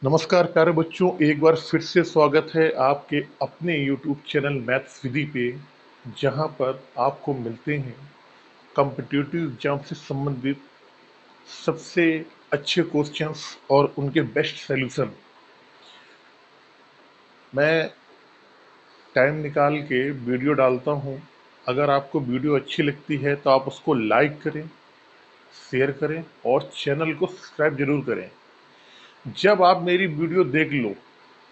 नमस्कार प्यारे बच्चों, एक बार फिर से स्वागत है आपके अपने YouTube चैनल मैथ्स विधि पे, जहां पर आपको मिलते हैं कॉम्पिटिटिव एग्जाम से संबंधित सबसे अच्छे क्वेश्चंस और उनके बेस्ट सॉल्यूशन। मैं टाइम निकाल के वीडियो डालता हूं। अगर आपको वीडियो अच्छी लगती है तो आप उसको लाइक करें, शेयर करें और चैनल को सब्सक्राइब जरूर करें। जब आप मेरी वीडियो देख लो,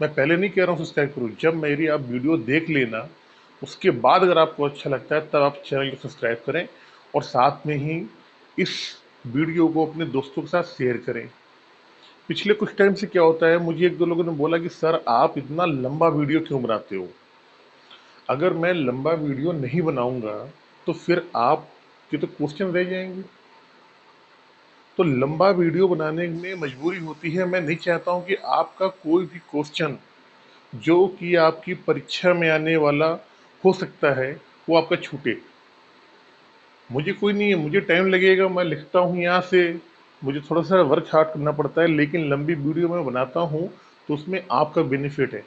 मैं पहले नहीं कह रहा हूँ सब्सक्राइब करो, जब मेरी आप वीडियो देख लेना उसके बाद अगर आपको अच्छा लगता है तब आप चैनल को सब्सक्राइब करें और साथ में ही इस वीडियो को अपने दोस्तों के साथ शेयर करें। पिछले कुछ टाइम से क्या होता है, मुझे एक दो लोगों ने बोला कि सर आप इतना लंबा वीडियो क्यों बनाते हो। अगर मैं लंबा वीडियो नहीं बनाऊंगा तो फिर आपके तो क्वेश्चन रह जाएंगे। तो लंबा वीडियो बनाने में मजबूरी होती है। मैं नहीं चाहता हूं कि आपका कोई भी क्वेश्चन जो कि आपकी परीक्षा में आने वाला हो सकता है वो आपका छूटे। मुझे कोई नहीं है, मुझे टाइम लगेगा, मैं लिखता हूँ यहाँ से, मुझे थोड़ा सा वर्क हार्ड करना पड़ता है, लेकिन लंबी वीडियो मैं बनाता हूँ तो उसमें आपका बेनिफिट है।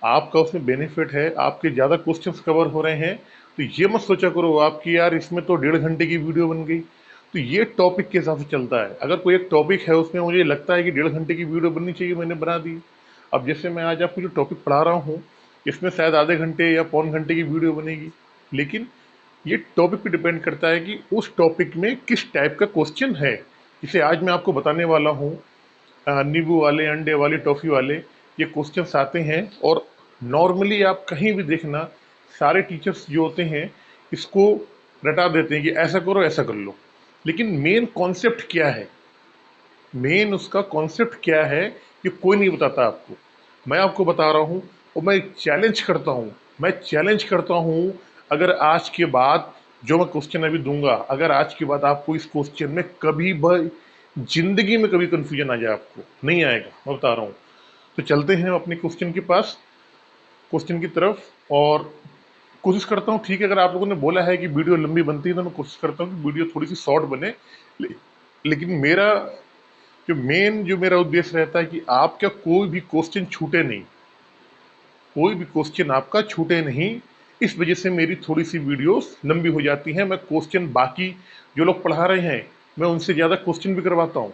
आपका उसमें बेनिफिट है, आपके ज़्यादा क्वेश्चंस कवर हो रहे हैं। तो ये मत सोचा करो आपकी यार इसमें तो 1.5 घंटे की वीडियो बन गई। तो ये टॉपिक के हिसाब से चलता है। अगर कोई एक टॉपिक है उसमें मुझे लगता है कि 1.5 घंटे की वीडियो बननी चाहिए, मैंने बना दी। अब जैसे मैं आज आपको जो टॉपिक पढ़ा रहा हूँ इसमें शायद आधे घंटे या पौन घंटे की वीडियो बनेगी, लेकिन ये टॉपिक पे डिपेंड करता है कि उस टॉपिक में किस टाइप का क्वेश्चन है। जिसे आज मैं आपको बताने वाला हूँ, नींबू वाले, अंडे वाले, टॉफी वाले, ये क्वेश्चंस आते हैं। और नॉर्मली आप कहीं भी देखना, सारे टीचर्स जो होते हैं इसको रटा देते हैं कि ऐसा करो ऐसा कर लो, लेकिन मेन कॉन्सेप्ट क्या है, मेन उसका कॉन्सेप्ट क्या है, ये कोई नहीं बताता आपको। मैं आपको बता रहा हूँ और मैं चैलेंज करता हूँ। अगर आज के बाद जो मैं क्वेश्चन अभी दूंगा, अगर आज के बाद आपको इस क्वेश्चन में कभी भी जिंदगी में कभी कंफ्यूजन आ जाए, आपको नहीं आएगा, मैं बता रहा हूँ। तो चलते हैं अपने क्वेश्चन के पास, क्वेश्चन की तरफ। और कोशिश करता हूँ, ठीक है, अगर आप लोगों ने बोला है कि वीडियो लंबी बनती है तो मैं कोशिश करता हूँ कि वीडियो थोड़ी सी शॉर्ट बने। ले, लेकिन जो मेरा उद्देश्य रहता है कि आपका कोई भी क्वेश्चन छूटे नहीं, कोई भी क्वेश्चन आपका छूटे नहीं। इस वजह से मेरी थोड़ी सी वीडियोस लंबी हो जाती हैं। मैं क्वेश्चन बाकी जो लोग पढ़ा रहे हैं मैं उनसे ज़्यादा क्वेश्चन भी करवाता हूँ।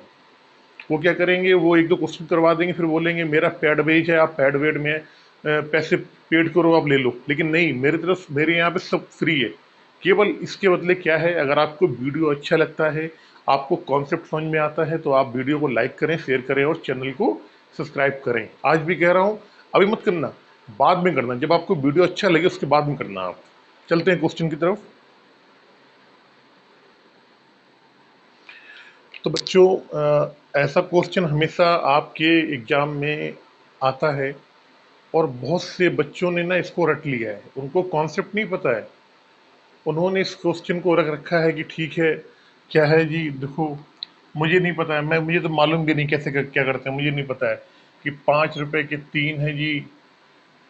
वो क्या करेंगे, वो एक दो क्वेश्चन करवा देंगे, फिर बोलेंगे मेरा पेड बेच है, आप पेड वेड में पैसे पेड करो, आप ले लो। लेकिन नहीं, मेरे यहाँ पे सब फ्री है। केवल इसके बदले क्या है, अगर आपको वीडियो अच्छा लगता है, आपको कॉन्सेप्ट समझ में आता है, तो आप वीडियो को लाइक करें, शेयर करें और चैनल को सब्सक्राइब करें। आज भी कह रहा हूँ, अभी मत करना, बाद में करना, जब आपको वीडियो अच्छा लगे उसके बाद में करना। आप चलते हैं क्वेश्चन की तरफ। तो बच्चों, ऐसा क्वेश्चन हमेशा आपके एग्जाम में आता है और बहुत से बच्चों ने ना इसको रट लिया है, उनको कॉन्सेप्ट नहीं पता है। उन्होंने इस क्वेश्चन को रख रखा है कि ठीक है, क्या है जी, देखो मुझे नहीं पता है, मुझे तो मालूम भी नहीं कैसे क्या करते हैं, मुझे नहीं पता है कि 5 रुपए के 3 है जी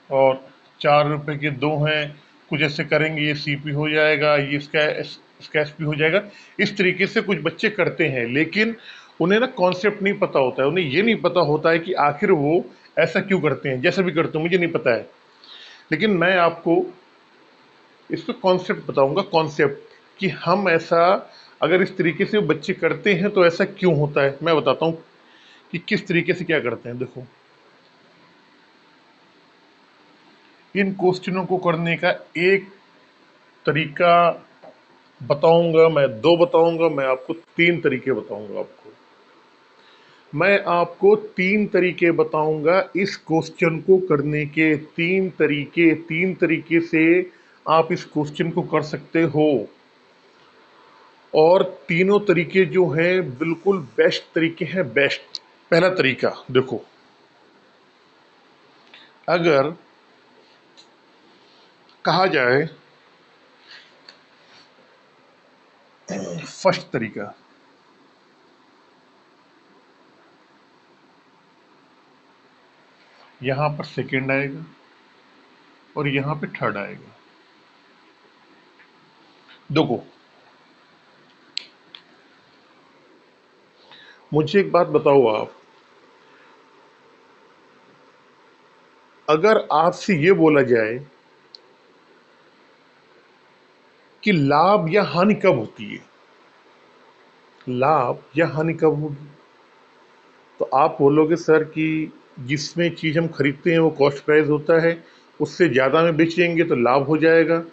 और 4 रुपए के 2 हैं, कुछ ऐसे करेंगे ये सीपी हो जाएगा, ये इसका एसपी हो जाएगा। इस तरीके से कुछ बच्चे करते हैं, लेकिन उन्हें ना कॉन्सेप्ट नहीं पता होता है, उन्हें ये नहीं पता होता है कि आखिर वो ऐसा क्यों करते हैं। जैसे भी करते हैं मुझे नहीं पता है, लेकिन मैं आपको इसका कॉन्सेप्ट बताऊंगा, कॉन्सेप्ट कि हम ऐसा, अगर इस तरीके से बच्चे करते हैं तो ऐसा क्यों होता है। मैं बताता हूँ कि किस तरीके से क्या करते हैं। देखो, इन क्वेश्चनों को करने का एक तरीका बताऊंगा, मैं दो बताऊंगा, मैं आपको तीन तरीके बताऊंगा। मैं आपको तीन तरीके बताऊंगा इस क्वेश्चन को करने के। तीन तरीके से आप इस क्वेश्चन को कर सकते हो, और तीनों तरीके जो हैं बिल्कुल बेस्ट तरीके हैं, बेस्ट। पहला तरीका देखो, अगर कहा जाए, फर्स्ट तरीका, यहां पर सेकेंड आएगा और यहां पे थर्ड आएगा। देखो, मुझे एक बात बताओ आप, अगर आपसे ये बोला जाए कि लाभ या हानि कब होती है, लाभ या हानि कब होगी, तो आप बोलोगे सर कि जिसमें चीज़ हम खरीदते हैं वो कॉस्ट प्राइस होता है, उससे ज़्यादा में बेचेंगे तो लाभ हो जाएगा,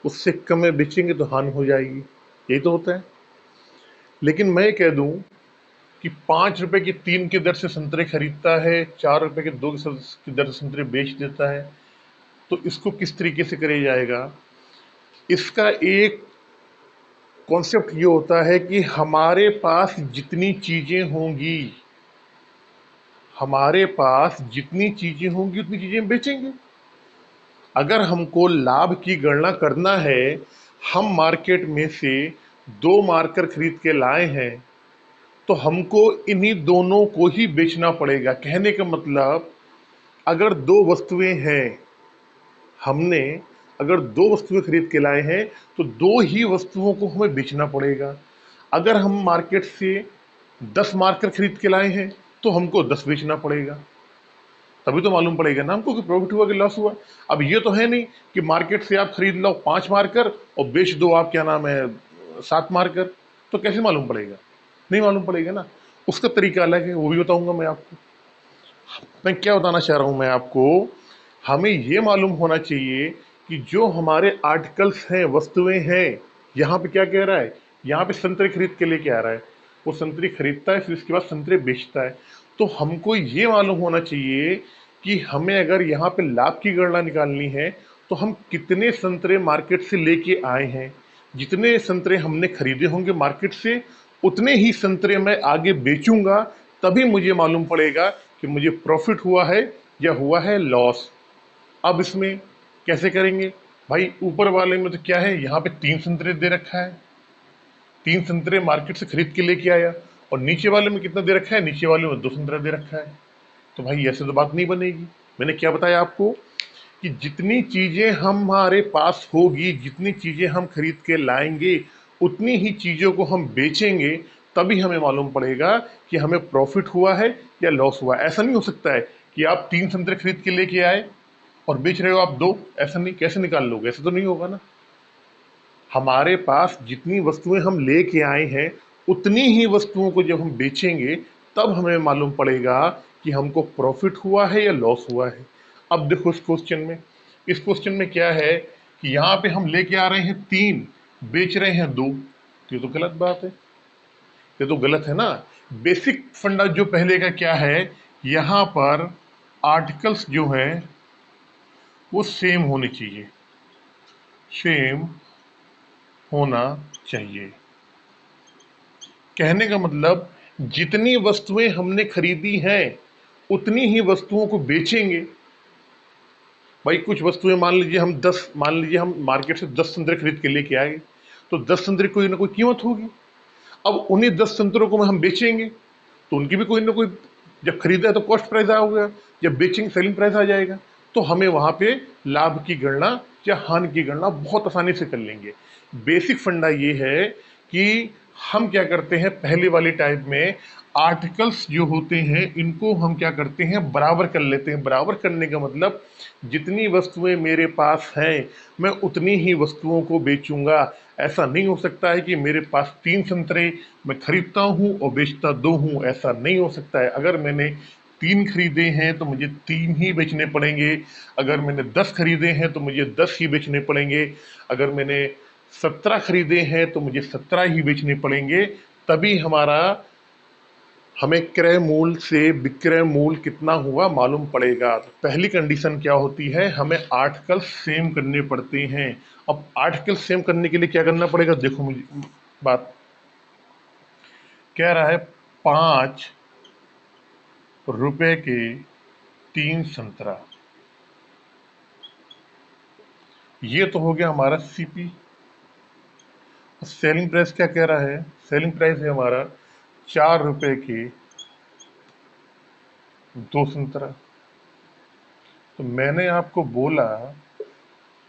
उससे कम में बेचेंगे तो हानि हो जाएगी, यही तो होता है। लेकिन मैं कह दूं कि 5 रुपए की 3 की दर से संतरे खरीदता है, 4 रुपए के 2 की दर से संतरे बेच देता है, तो इसको किस तरीके से किया जाएगा। इसका एक कॉन्सेप्ट ये होता है कि हमारे पास जितनी चीजें होंगी, हमारे पास जितनी चीजें होंगी उतनी चीजें हम बेचेंगे। अगर हमको लाभ की गणना करना है, हम मार्केट में से 2 मार्कर खरीद के लाए हैं, तो हमको इन्हीं दोनों को ही बेचना पड़ेगा। कहने का मतलब, अगर 2 वस्तुएं हैं, हमने अगर 2 वस्तुएं खरीद के लाए हैं, तो 2 ही वस्तुओं को हमें बेचना पड़ेगा। अगर हम मार्केट से 10 मार्कर खरीद के लाए हैं, तो हमको 10 बेचना पड़ेगा। तभी तो मालूम पड़ेगा ना हमको कि प्रॉफिट हुआ कि लॉस हुआ। अब ये तो है नहीं कि मार्केट से आप खरीद लो 5 मार्कर और बेच दो आप क्या नाम है 7 मार्कर, तो कैसे मालूम पड़ेगा? नहीं मालूम पड़ेगा ना। उसका तरीका अलग है, वो भी बताऊंगा मैं आपको। मैं क्या बताना चाह रहा हूं मैं आपको, हमें ये मालूम होना चाहिए कि जो हमारे आर्टिकल्स हैं, वस्तुएं हैं, यहाँ पे क्या कह रहा है, यहाँ पे संतरे खरीद के लेके आ रहा है, वो संतरे खरीदता है, फिर इसके बाद संतरे बेचता है। तो हमको ये मालूम होना चाहिए कि हमें अगर यहाँ पे लाभ की गणना निकालनी है, तो हम कितने संतरे मार्केट से लेके आए हैं। जितने संतरे हमने खरीदे होंगे मार्केट से, उतने ही संतरे मैं आगे बेचूंगा, तभी मुझे मालूम पड़ेगा कि मुझे प्रॉफिट हुआ है या हुआ है लॉस। अब इसमें कैसे करेंगे भाई? ऊपर वाले में तो क्या है, यहाँ पे 3 संतरे दे रखा है, 3 संतरे मार्केट से खरीद के लेके आया, और नीचे वाले में कितना दे रखा है, नीचे वाले में 2 संतरा दे रखा है। तो भाई ऐसे तो बात नहीं बनेगी। मैंने क्या बताया आपको कि जितनी चीजें हमारे पास होगी, जितनी चीजें हम खरीद के लाएंगे, उतनी ही चीजों को हम बेचेंगे, तभी हमें मालूम पड़ेगा कि हमें प्रॉफिट हुआ है या लॉस हुआ है। ऐसा नहीं हो सकता है कि आप 3 संतरे खरीद के लेके आए और बेच रहे हो आप 2, ऐसा नहीं, कैसे निकाल लोगे? ऐसा तो नहीं होगा ना। हमारे पास जितनी वस्तुएं हम लेके आए हैं, उतनी ही वस्तुओं को जब हम बेचेंगे, तब हमें मालूम पड़ेगा कि हमको प्रॉफिट हुआ है या लॉस हुआ है। अब देखो इस क्वेश्चन में क्या है कि यहाँ पे हम लेके आ रहे हैं 3, बेच रहे हैं 2, तो ये तो गलत बात है, ये तो गलत है ना। बेसिक फंडा जो पहले का क्या है, यहाँ पर आर्टिकल्स जो है वो सेम होने चाहिए, सेम होना चाहिए। कहने का मतलब, जितनी वस्तुएं हमने खरीदी हैं, उतनी ही वस्तुओं को बेचेंगे। भाई कुछ वस्तुएं मान लीजिए हम मार्केट से 10 संतरे खरीद के लेके आए, तो 10 संतरे कोई ना कोई कीमत होगी। अब उन्हीं 10 संतरों को हम बेचेंगे, तो उनकी भी कोई ना कोई, जब खरीदा है तो कॉस्ट प्राइस आ गया, जब बेचेंगे सेलिंग प्राइस आ जाएगा। तो हमें वहां पे लाभ की गणना या हानि की गणना बहुत आसानी से कर लेंगे। बेसिक फंडा ये है कि हम क्या करते हैं, पहले वाली टाइप में आर्टिकल्स जो होते हैं इनको हम क्या करते हैं, बराबर कर लेते हैं। बराबर करने का मतलब, जितनी वस्तुएं मेरे पास हैं मैं उतनी ही वस्तुओं को बेचूंगा। ऐसा नहीं हो सकता है कि मेरे पास 3 संतरे मैं खरीदता हूं और बेचता 2 हूं, ऐसा नहीं हो सकता है। अगर मैंने 3 खरीदे हैं तो मुझे 3 ही बेचने पड़ेंगे, अगर मैंने 10 खरीदे हैं तो मुझे 10 ही बेचने पड़ेंगे, अगर मैंने 17 खरीदे हैं तो मुझे 17 ही बेचने पड़ेंगे। तभी हमें क्रय मूल्य से विक्रय मूल्य कितना हुआ मालूम पड़ेगा। तो पहली कंडीशन क्या होती है, हमें आर्टिकल सेम करने पड़ते हैं। अब आर्टिकल सेम करने के लिए क्या करना पड़ेगा, देखो मुझे बात कह रहा है, 5 रुपए के 3 संतरा, ये तो हो गया हमारा सीपी। सेलिंग प्राइस क्या कह रहा है, सेलिंग प्राइस है हमारा 4 रुपए के 2 संतरा। तो मैंने आपको बोला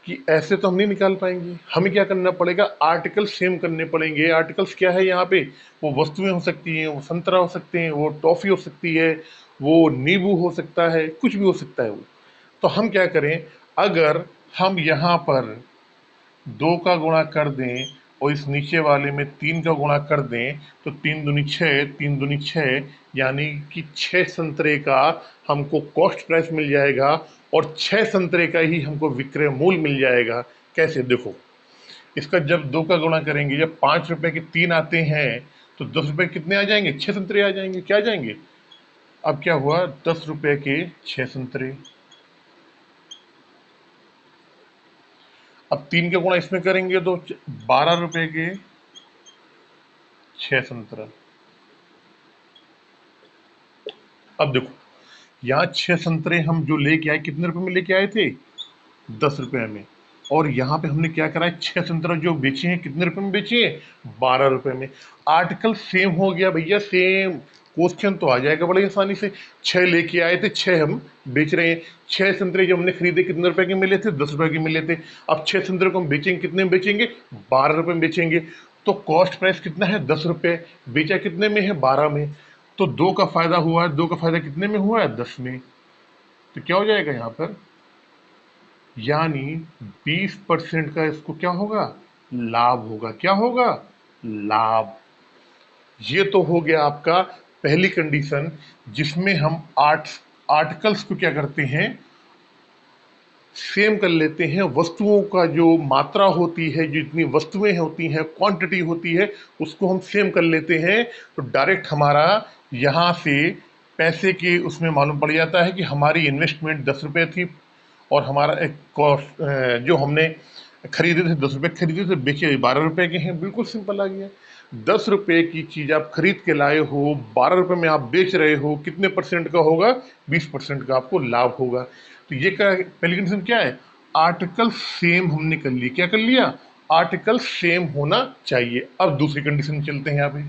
कि ऐसे तो हम नहीं निकाल पाएंगे, हमें क्या करना पड़ेगा, आर्टिकल सेम करने पड़ेंगे। आर्टिकल्स क्या है यहाँ पे, वो वस्तुएं हो सकती हैं, वो संतरा हो सकते हैं, वो टॉफी हो सकती है, वो नींबू हो सकता है, कुछ भी हो सकता है वो। तो हम क्या करें, अगर हम यहाँ पर 2 का गुणा कर दें और इस नीचे वाले में 3 का गुणा कर दें तो 3 दूनी 6, 3 दूनी 6, यानी कि 6 संतरे का हमको कॉस्ट प्राइस मिल जाएगा और 6 संतरे का ही हमको विक्रय मूल्य मिल जाएगा। कैसे, देखो, इसका जब 2 का गुणा करेंगे, जब 5 रुपए के 3 आते हैं तो 10 रुपए कितने आ जाएंगे, 6 संतरे आ जाएंगे। क्या आ जाएंगे, अब क्या हुआ, 10 रुपए के 6 संतरे। अब 3 का गुणा इसमें करेंगे तो 12 रुपए के 6 संतरा। अब देखो, यहाँ 6 संतरे हम जो लेके आए, कितने रुपए में लेके आए थे, 10 रुपए में। और यहाँ पे हमने क्या करा है, 6 संतरा जो बेचे हैं कितने रुपए में बेचे हैं, 12 रुपए में। आर्टिकल सेम हो गया भैया, सेम। क्वेश्चन तो आ जाएगा बड़े आसानी से। 6 लेके आए थे, 6 हम बेच रहे हैं। 6 संतरे जब हमने खरीदे कितने रुपए के मिले थे, 10 रुपए के मिले थे। अब 6 संतरे को हम बेचेंगे, कितने में बेचेंगे, 12 रुपए में बेचेंगे। तो कॉस्ट प्राइस कितना है, 10 रुपए। बेचा कितने में है, 12 में। तो 2 का फायदा हुआ है, 2 का फायदा कितने में हुआ है, 10 में। तो क्या हो जाएगा यहाँ पर, यानी 20% का इसको क्या होगा, लाभ होगा। क्या होगा, लाभ। ये तो हो गया आपका पहली कंडीशन, जिसमें हम आर्टिकल्स को क्या करते हैं, सेम कर लेते हैं। वस्तुओं का जो मात्रा होती है, जितनी वस्तुएं होती हैं, क्वांटिटी होती है, उसको हम सेम कर लेते हैं। तो डायरेक्ट हमारा यहाँ से पैसे के उसमें मालूम पड़ जाता है कि हमारी इन्वेस्टमेंट 10 रुपये थी और हमारा एक कॉस्ट जो हमने खरीदे थे 10 रुपये खरीदे थे, बेचे 12 रुपये के हैं। बिल्कुल सिंपल आ गया। 10 रुपये की चीज़ आप खरीद के लाए हो, 12 रुपये में आप बेच रहे हो, कितने परसेंट का होगा, 20% का आपको लाभ होगा। तो ये क्या, पहली कंडीशन क्या है, आर्टिकल सेम हमने कर लिया। क्या कर लिया, आर्टिकल सेम होना चाहिए। अब दूसरी कंडीशन चलते हैं यहाँ पे।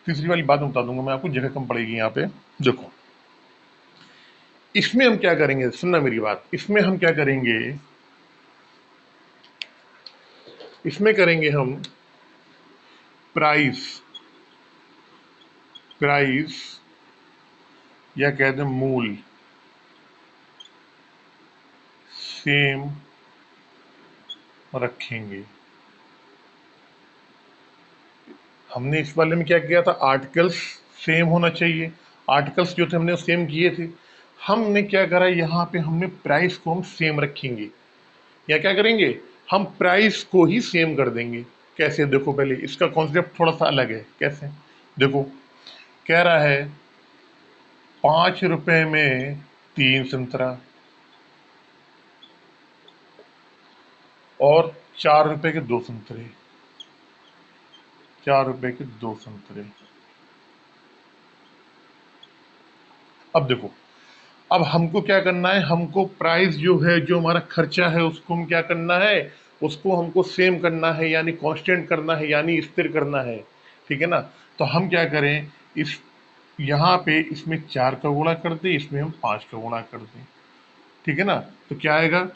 तीसरी वाली बात बता दूंगा मैं आपको, जगह कम पड़ेगी यहाँ पे। देखो, इसमें हम क्या करेंगे, सुनना मेरी बात, इसमें हम क्या करेंगे, इसमें करेंगे हम प्राइस, प्राइस या कहते हैं मूल सेम रखेंगे। हमने इस वाले में क्या किया था, आर्टिकल्स सेम होना चाहिए। आर्टिकल्स जो थे हमने सेम किए थे। हमने क्या करा, यहाँ पे हमने प्राइस को हम सेम रखेंगे, या क्या करेंगे, हम प्राइस को ही सेम कर देंगे। कैसे, देखो, पहले इसका कॉन्सेप्ट थोड़ा सा अलग है। कैसे, देखो, कह रहा है 5 रुपए में 3 संतरा और 4 रुपए के 2 संतरे, 4 रुपए के 2 संतरे। अब देखो, अब हमको क्या करना है, हमको प्राइस जो है, जो हमारा खर्चा है, उसको हम क्या करना है, उसको हमको सेम करना है, यानी कांस्टेंट करना है, यानी स्थिर करना है। ठीक है ना। तो हम क्या करें, इस यहाँ पे इसमें 4 का गुणा कर दें, इसमें हम 5 का गुणा कर दें। ठीक है ना। तो क्या आएगा,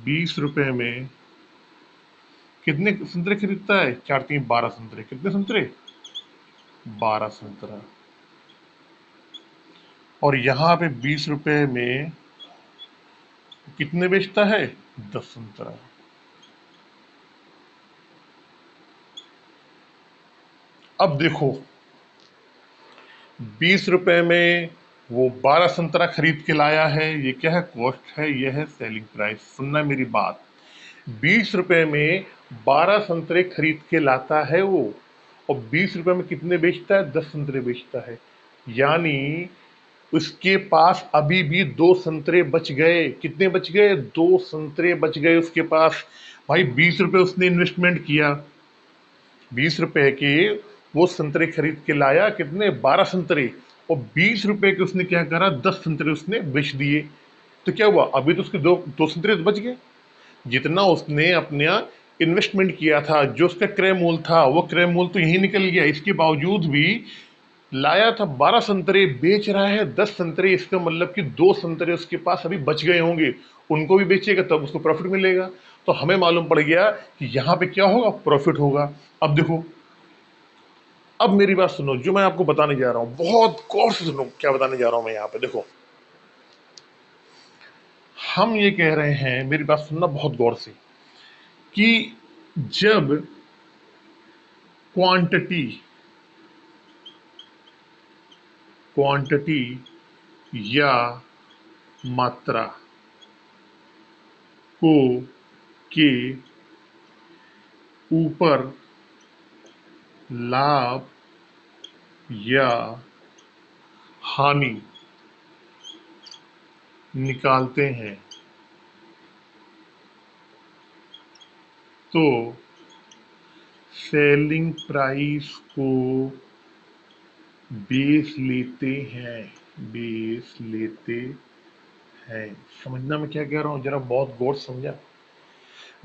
20 रुपए में कितने संतरे खरीदता है, 4 3 12 संतरे। कितने संतरे, 12 संतरा। और यहाँ पे 20 रुपए में कितने बेचता है, 10 संतरा। अब देखो, 20 रुपए में वो 12 संतरा खरीद के लाया है, ये क्या है, कॉस्ट है, ये है सेलिंग प्राइस। सुनना मेरी बात, 20 रुपए में 12 संतरे खरीद के लाता है वो, और 20 रुपए में कितने बेचता है, 10 संतरे बेचता है। यानी उसके पास अभी भी 2 संतरे बच गए। कितने बच गए, 2 संतरे बच गए उसके पास। भाई 20 रुपए उसने इन्वेस्टमेंट किया, 20 रुपए के वो संतरे खरीद के लाया, कितने, 12 संतरे। और 20 रुपए के उसने क्या करा, 10 संतरे उसने बेच दिए। तो क्या हुआ, अभी तो उसके दो संतरे तो बच गए। जितना उसने अपना इन्वेस्टमेंट किया था, जो उसका क्रय मूल्य था, वो क्रय मूल्य तो यही निकल गया। इसके बावजूद भी लाया था 12 संतरे, बेच रहा है 10 संतरे। इसका मतलब कि 2 संतरे उसके पास अभी बच गए होंगे, उनको भी बेचेगा तब उसको प्रॉफिट मिलेगा। तो हमें मालूम पड़ गया कि यहाँ पे क्या होगा, प्रॉफिट होगा। अब देखो, अब मेरी बात सुनो, जो मैं आपको बताने जा रहा हूं बहुत गौर से सुनो, क्या बताने जा रहा हूं मैं यहां पे। देखो, हम ये कह रहे हैं, मेरी बात सुनना बहुत गौर से, कि जब क्वांटिटी क्वांटिटी या मात्रा को के ऊपर लाभ या हानि निकालते हैं तो सेलिंग प्राइस को बेस लेते हैं। समझना मैं क्या कह रहा हूं, जरा बहुत गौर से समझा।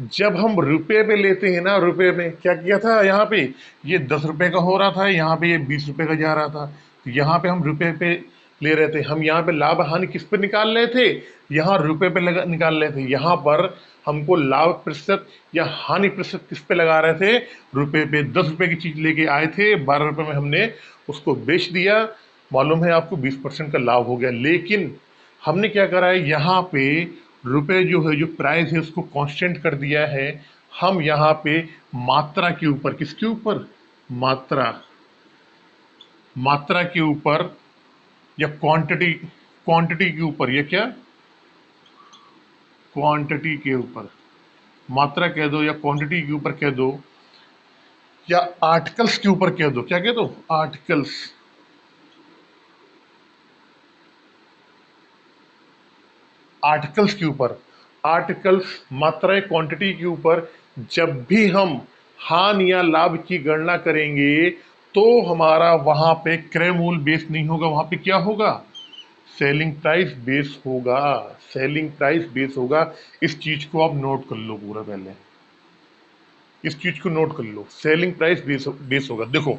जब हम रुपए पे लेते हैं ना, रुपए में क्या किया था, यहाँ पे ये 10 रुपए का हो रहा था, यहाँ पे ये 20 रुपए का जा रहा था, तो यहाँ पे हम रुपए पे ले रहे थे। हम यहाँ पे लाभ हानि किस पे निकाल रहे थे, यहाँ रुपए पे निकाल रहे थे। यहाँ पर हमको लाभ प्रतिशत या हानि प्रतिशत किस पे लगा रहे थे, रुपए पे। 10 रुपए की चीज लेके आए थे, 12 रुपए में हमने उसको बेच दिया, मालूम है आपको 20% का लाभ हो गया। लेकिन हमने क्या करा है, यहाँ पे रुपए जो है, जो प्राइस है, उसको कांस्टेंट कर दिया है। हम यहाँ पे मात्रा के ऊपर, किसके ऊपर, मात्रा मात्रा के ऊपर या क्वांटिटी क्वांटिटी के ऊपर, ये क्या, क्वांटिटी के ऊपर, मात्रा कह दो या क्वांटिटी के ऊपर कह दो, या आर्टिकल्स के ऊपर कह दो, क्या कह दो, आर्टिकल्स। आर्टिकल्स के ऊपर, आर्टिकल्स, मात्रा, क्वांटिटी के ऊपर जब भी हम हान या लाभ की गणना करेंगे तो हमारा वहां पे क्रय मूल्य बेस नहीं होगा, वहां पे क्या होगा, सेलिंग प्राइस बेस होगा। सेलिंग प्राइस बेस होगा। इस चीज को आप नोट कर लो पूरा, पहले इस चीज को नोट कर लो, सेलिंग प्राइस बेस होगा। देखो,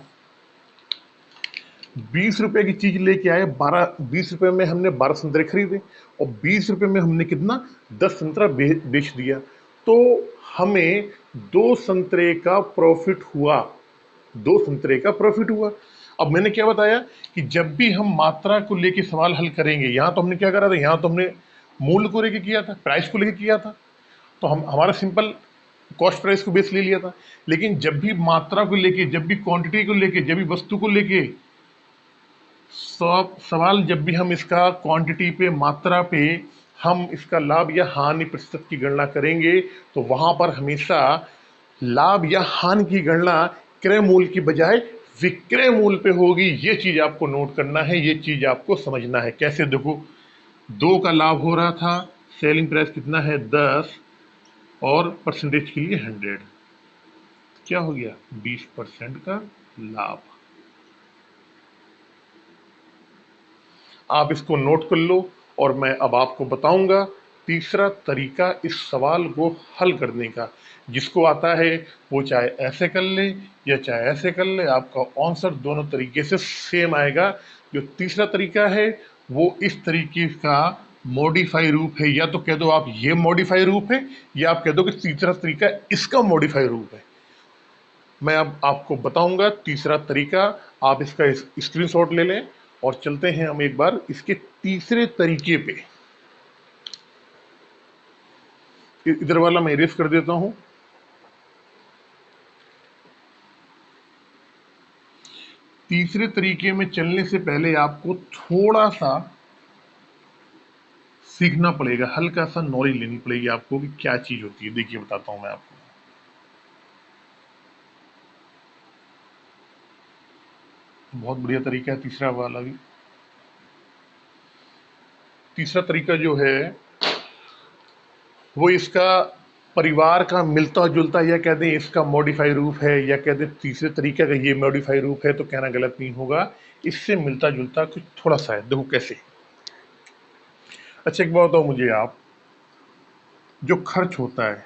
20 रुपए की चीज लेके आए, 20 रुपए में हमने 12 संतरे खरीदे, और 20 रुपए में हमने कितना, 10 संतरा बेच दिया, तो हमें 2 संतरे का प्रॉफिट हुआ। 2 संतरे का प्रॉफिट हुआ। अब मैंने क्या बताया कि जब भी हम मात्रा को लेके सवाल हल करेंगे, यहां तो हमने क्या करा था, यहां तो हमने मूल्य को लेके किया था, प्राइस को लेके किया था, तो हम हमारा सिंपल कॉस्ट प्राइस को बेस ले लिया था। लेकिन जब भी मात्रा को लेके, जब भी क्वांटिटी को लेके, जब भी वस्तु को लेके सवाल, जब भी हम इसका क्वांटिटी पे, मात्रा पे हम इसका लाभ या हानि प्रतिशत की गणना करेंगे, तो वहां पर हमेशा लाभ या हानि की गणना क्रय मूल्य की बजाय विक्रय मूल्य पे होगी। ये चीज आपको नोट करना है, ये चीज आपको समझना है। कैसे, देखो, 2 का लाभ हो रहा था, सेलिंग प्राइस कितना है, 10, और परसेंटेज के लिए 100, क्या हो गया, 20% का लाभ। आप इसको नोट कर लो, और मैं अब आपको बताऊंगा तीसरा तरीका इस सवाल को हल करने का। जिसको आता है वो चाहे ऐसे कर ले या चाहे ऐसे कर ले, आपका आंसर दोनों तरीके से सेम आएगा। जो तीसरा तरीका है वो इस तरीके का मॉडिफाई रूप है, या तो कह दो आप ये मॉडिफाई रूप है, या आप कह दो कि तीसरा तरीका इसका मॉडिफाई रूप है। मैं अब आपको बताऊंगा तीसरा तरीका, आप इसका स्क्रीनशॉट ले लें, और चलते हैं हम एक बार इसके तीसरे तरीके पे। इधर वाला मैं इरेज कर देता हूं। तीसरे तरीके में चलने से पहले आपको थोड़ा सा सीखना पड़ेगा, हल्का सा नॉलेज लेनी पड़ेगी आपको कि क्या चीज होती है। देखिए, बताता हूं मैं आपको। बहुत बढ़िया तरीका है तीसरा वाला भी। तीसरा तरीका जो है वो इसका परिवार का मिलता जुलता, या कह दें इसका मॉडिफाई रूप है, या कह दें तीसरे तरीके का ये मॉडिफाई रूप है, तो कहना गलत नहीं होगा। इससे मिलता जुलता कुछ थोड़ा सा है। देखो कैसे। अच्छा, एक बात बताओ मुझे आप, जो खर्च होता है,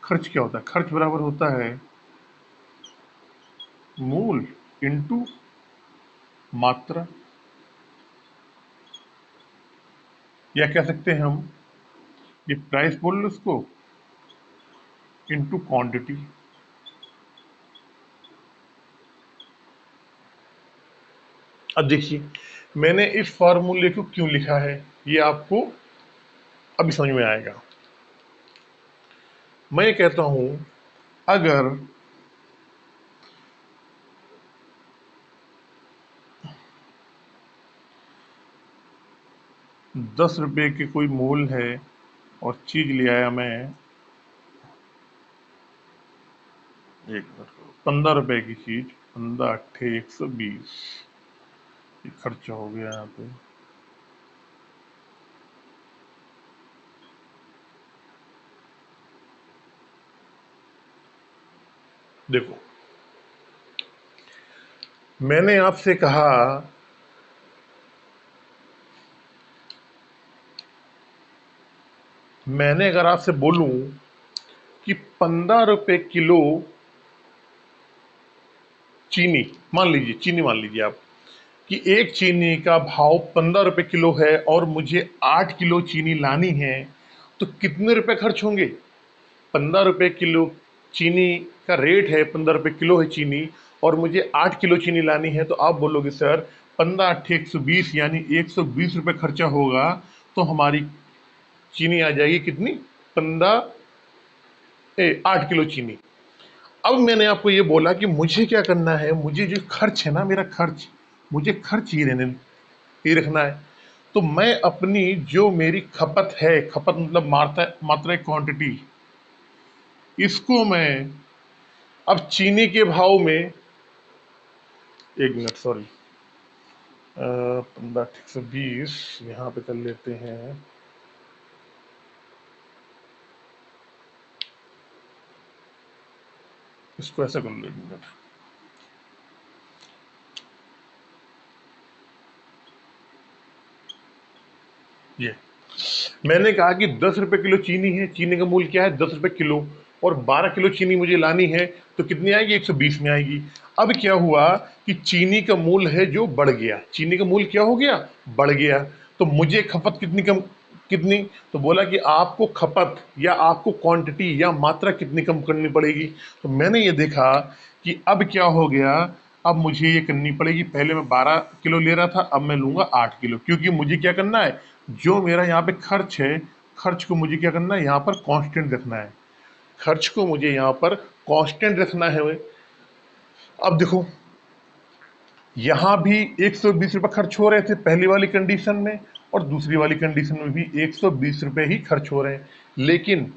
खर्च क्या होता है, खर्च बराबर होता है मूल इंटू मात्रा, या कह सकते हैं हम, ये प्राइस बोल लो उसको, इंटू क्वांटिटी। अब देखिए मैंने इस फॉर्मूले को क्यों लिखा है, ये आपको अभी समझ में आएगा। मैं कहता हूं अगर 10 रुपए के कोई मूल है और चीज ले आया मैं, एक 15 रुपए की चीज, 15 × 8 = 120, ये खर्चा हो गया यहाँ पे। देखो मैंने आपसे कहा मैंने अगर आपसे बोलूं कि 15 रुपए किलो चीनी, मान लीजिए आप कि एक चीनी का भाव 15 रुपए किलो है और मुझे 8 किलो चीनी लानी है, तो कितने रुपए खर्च होंगे? 15 रुपए किलो चीनी का रेट है, 15 रुपए किलो है चीनी और मुझे 8 किलो चीनी लानी है, तो आप बोलोगे सर 15 × 8 = 120, यानी 120 रुपए खर्चा होगा, तो हमारी चीनी आ जाएगी कितनी? 8 किलो चीनी। अब मैंने आपको ये बोला कि मुझे क्या करना है, मुझे जो खर्च है ना, मेरा खर्च, मुझे खर्च ही रखना है। तो मैं अपनी जो मेरी खपत है, खपत मतलब मात्रा क्वांटिटी, इसको मैं अब चीनी के भाव में, एक मिनट सॉरी, 15 × 120 यहाँ पे कर लेते हैं। इसको ऐसा कर लो, एक मिनट, ये मैंने कहा कि 10 रुपए किलो चीनी है, चीनी का मूल्य क्या है? 10 रुपए किलो, और 12 किलो चीनी मुझे लानी है, तो कितनी आएगी? 120 में आएगी। अब क्या हुआ कि चीनी का मूल्य है जो बढ़ गया, चीनी का मूल्य क्या हो गया? बढ़ गया। तो मुझे खपत कितनी? तो बोला कि आपको खपत या आपको क्वांटिटी या मात्रा कितनी कम करनी पड़ेगी। तो मैंने ये देखा कि अब क्या हो गया, अब मुझे ये करनी पड़ेगी। पहले मैं 12 किलो ले रहा था, अब मैं लूंगा 8 किलो, क्योंकि मुझे क्या करना है, जो मेरा यहाँ पे खर्च है, खर्च को मुझे क्या करना है, यहाँ पर कांस्टेंट रखना है। खर्च को मुझे यहाँ पर कांस्टेंट रखना है। अब देखो यहाँ भी 120 रुपए खर्च हो रहे थे पहली वाली कंडीशन में, और दूसरी वाली कंडीशन में भी 120 रुपए ही खर्च हो रहे हैं। लेकिन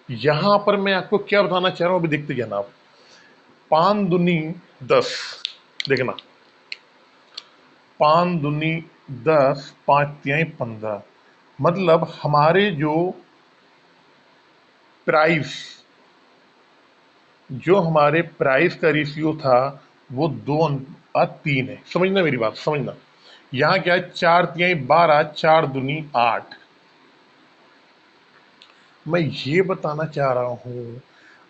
यहाँ पर मैं आपको क्या बताना चाह रहा हूँ, अभी देखते जाना आप। 5 दूनी 10, देखना, 5 दूनी 10, 5 तिहाई 15, मतलब हमारे प्राइस जो हमारे प्राइस का रेशियो था वो 2:3 है। समझना मेरी बात, समझना। यहाँ क्या है, 4 तिहाई 12, 4 दूनी 8। मैं ये बताना चाह रहा हूं,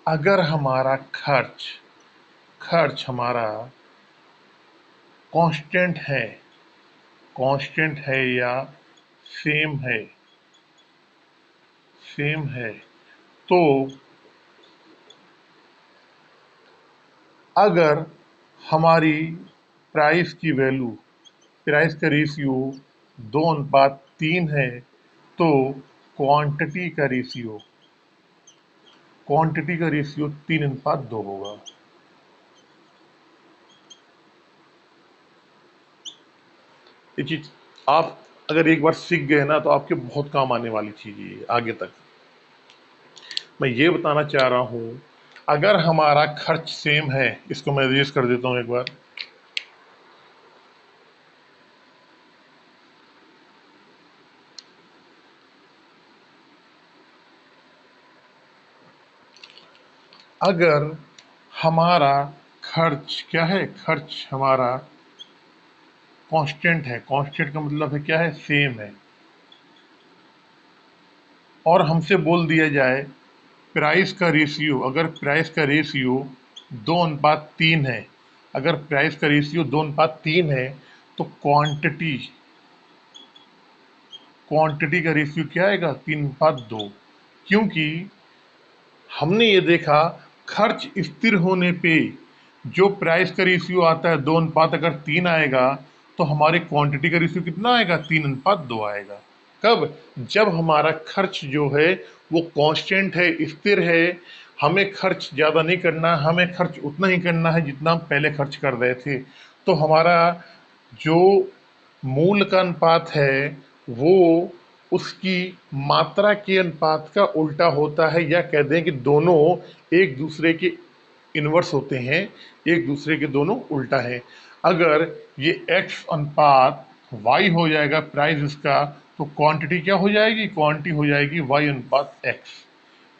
अगर हमारा खर्च खर्च हमारा कांस्टेंट है, कांस्टेंट है या सेम है, सेम है, तो अगर हमारी प्राइस की वैल्यू, प्राइस का रेशियो 2:3 है, तो क्वांटिटी का रेशियो, क्वांटिटी का रेशियो 3:2 होगा। ये चीज आप अगर एक बार सीख गए ना, तो आपके बहुत काम आने वाली चीज है आगे तक। मैं ये बताना चाह रहा हूं, अगर हमारा खर्च सेम है, इसको मैं रेज कर देता हूं एक बार। अगर हमारा खर्च क्या है, खर्च हमारा कांस्टेंट है, कांस्टेंट का मतलब है क्या है, सेम है, और हमसे बोल दिया जाए प्राइस का रेशियो, अगर प्राइस का रेशियो 2:3 है, अगर प्राइस का रेशियो 2:3 है, तो क्वांटिटी, क्वांटिटी का रेशियो क्या आएगा, 3:2। क्योंकि हमने ये देखा खर्च स्थिर होने पे जो प्राइस का रेशियो आता है 2:3 अगर 3 आएगा, तो हमारे क्वांटिटी का रेशियो कितना आएगा, 3:2 आएगा। कब, जब हमारा खर्च जो है वो कांस्टेंट है, स्थिर है, हमें खर्च ज़्यादा नहीं करना, हमें खर्च उतना ही करना है जितना हम पहले खर्च कर रहे थे। तो हमारा जो मूल का अनुपात है वो उसकी मात्रा के अनुपात का उल्टा होता है, या कह दें कि दोनों एक दूसरे के इन्वर्स होते हैं, एक दूसरे के दोनों उल्टा है। अगर ये x अनुपात y हो जाएगा प्राइस इसका, तो क्वांटिटी क्या हो जाएगी, क्वांटिटी हो जाएगी y अनुपात x।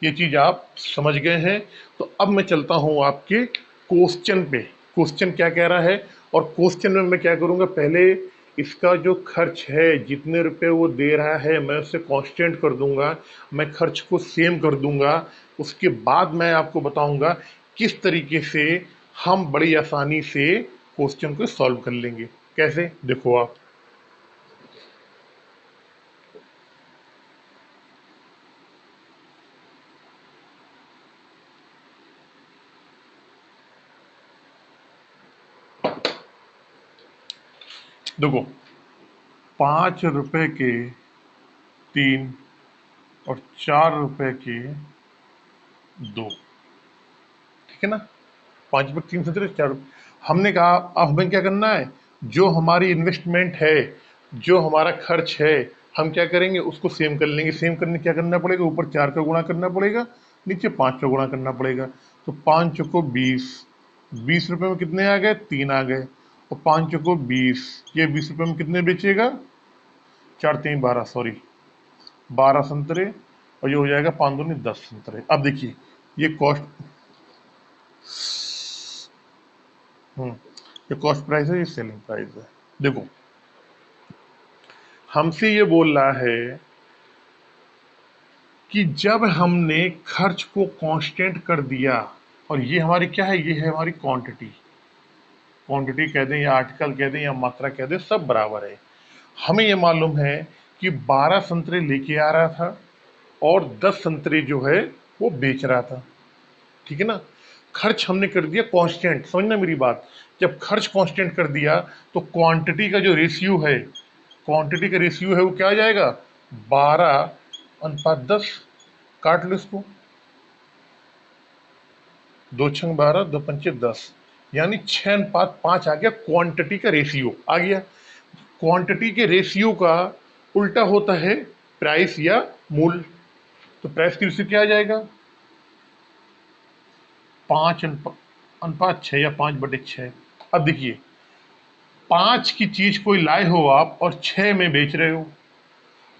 ये चीज आप समझ गए हैं। तो अब मैं चलता हूं आपके क्वेश्चन पे, क्वेश्चन क्या कह रहा है। और क्वेश्चन में मैं क्या करूंगा, पहले इसका जो खर्च है, जितने रुपए वो दे रहा है, मैं उसे कांस्टेंट कर दूंगा, मैं खर्च को सेम कर दूंगा। उसके बाद मैं आपको बताऊंगा किस तरीके से हम बड़ी आसानी से क्वेश्चन को सॉल्व कर लेंगे। कैसे, देखो आप, देखो 5 रुपए के 3 और 4 रुपए के 2, ठीक है ना। 5 रुपए 3 से 4, हमने कहा अब हमें क्या करना है, जो हमारी इन्वेस्टमेंट है, जो हमारा खर्च है, हम क्या करेंगे, उसको सेम कर लेंगे। सेम करने क्या करना पड़ेगा, ऊपर 4 का गुणा करना पड़ेगा, नीचे 5 का गुणा करना पड़ेगा। तो 5 को 20, 20 रुपए में कितने आ गए, 3 आ गए। और 5 को 20, ये 20 रुपए में कितने बेचेगा, 4×3 = 12, सॉरी 12 संतरे, और ये हो जाएगा 5×2 = 10 संतरे। अब देखिए ये कॉस्ट, हम्म ये कॉस्ट प्राइस है, ये सेलिंग प्राइस है। देखो हमसे ये बोल रहा है कि जब हमने खर्च को कांस्टेंट कर दिया, और ये हमारी क्या है, ये है हमारी क्वांटिटी, क्वांटिटी कह दें या आर्टिकल कह दें या मात्रा कह दें, सब बराबर है। हमें ये मालूम है कि 12 संतरे लेके आ रहा था और 10 संतरे जो है वो बेच रहा था, ठीक है ना। खर्च हमने कर दिया कांस्टेंट, समझना मेरी बात। जब खर्च कांस्टेंट कर दिया तो क्वांटिटी का जो रेशियो है, क्वांटिटी का रेशियो है वो क्या आ जाएगा, 12:10। काट लो इसको, 2×6 = 12, 2×5 = 10, यानी 6:5 आ गया क्वांटिटी का रेशियो आ गया। क्वांटिटी के रेशियो का उल्टा होता है प्राइस या मूल। तो प्राइस की रेशियो क्या आ जाएगा, 5:6 या 5/6। अब देखिए 5 की चीज कोई लाए हो आप और 6 में बेच रहे हो,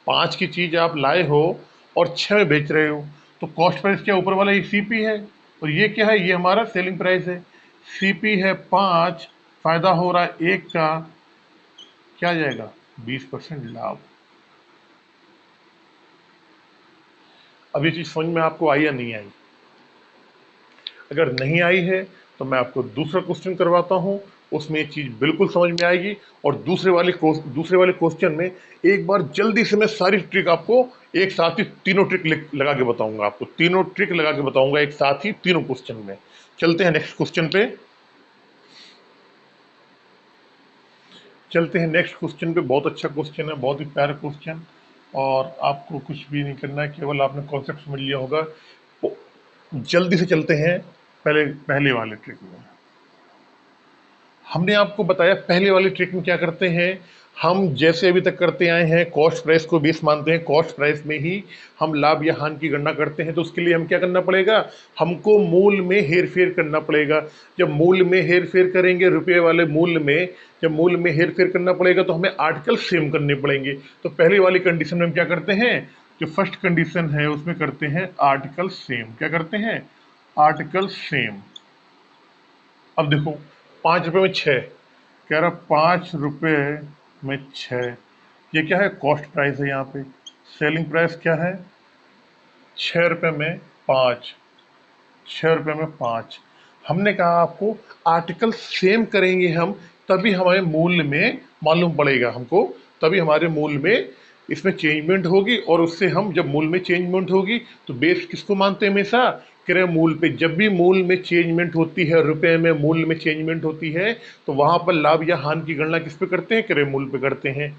5 की चीज आप लाए हो और 6 में बेच रहे हो, तो कॉस्ट प्राइस क्या, ऊपर वाला ये सीपी है, और ये क्या है, ये हमारा सेलिंग प्राइस है। सीपी है 5, फायदा हो रहा है 1 का, क्या आ जाएगा, 20% लाभ। अब ये चीज समझ में आपको आई या नहीं आई। अगर नहीं आई है तो मैं आपको दूसरा क्वेश्चन करवाता हूं, उसमें ये चीज बिल्कुल समझ में आएगी। और दूसरे वाले क्वेश्चन में एक बार जल्दी से मैं सारी ट्रिक आपको एक साथ ही, तीनों ट्रिक लगा के बताऊंगा, आपको तीनों ट्रिक लगा के बताऊंगा एक साथ ही तीनों क्वेश्चन में। चलते हैं नेक्स्ट क्वेश्चन पे, चलते हैं नेक्स्ट क्वेश्चन पे। बहुत अच्छा क्वेश्चन है, बहुत ही प्यारा क्वेश्चन, और आपको कुछ भी नहीं करना है, केवल आपने कॉन्सेप्ट समझ लिया होगा। तो जल्दी से चलते हैं पहले वाले ट्रिक में। हमने आपको बताया पहले वाली ट्रिक में क्या करते हैं, हम जैसे अभी तक करते आए हैं, कॉस्ट प्राइस को बेस मानते हैं, कॉस्ट प्राइस में ही हम लाभ या हानि की गणना करते हैं। तो उसके लिए हम क्या करना पड़ेगा, हमको मूल में हेर फेर करना पड़ेगा। जब मूल में हेर फेर करेंगे, रुपये वाले मूल में जब मूल में हेर फेर करना पड़ेगा तो हमें आर्टिकल सेम करने पड़ेंगे। तो पहले वाली कंडीशन में हम क्या करते हैं, जो फर्स्ट कंडीशन है उसमें करते हैं आर्टिकल सेम। क्या करते हैं, आर्टिकल सेम। अब देखो 5 रुपए में 6, कह रहा 5 रुपए में 6, ये क्या है, कॉस्ट प्राइस है। यहाँ पे सेलिंग प्राइस क्या है, 6 रुपए में 5, 6 रुपए में 5। हमने कहा आपको आर्टिकल सेम करेंगे हम, तभी हमारे मूल्य में मालूम पड़ेगा हमको, तभी हमारे मूल्य में इसमें चेंजमेंट होगी और उससे हम जब मूल में चेंजमेंट होगी तो बेस किसको मानते हैं हमेशा, क्रय मूल पे। जब भी मूल में चेंजमेंट होती है, रुपए में मूल में चेंजमेंट होती है, तो वहां पर लाभ या हानि की गणना किस पे करते हैं, क्रय मूल पे करते हैं।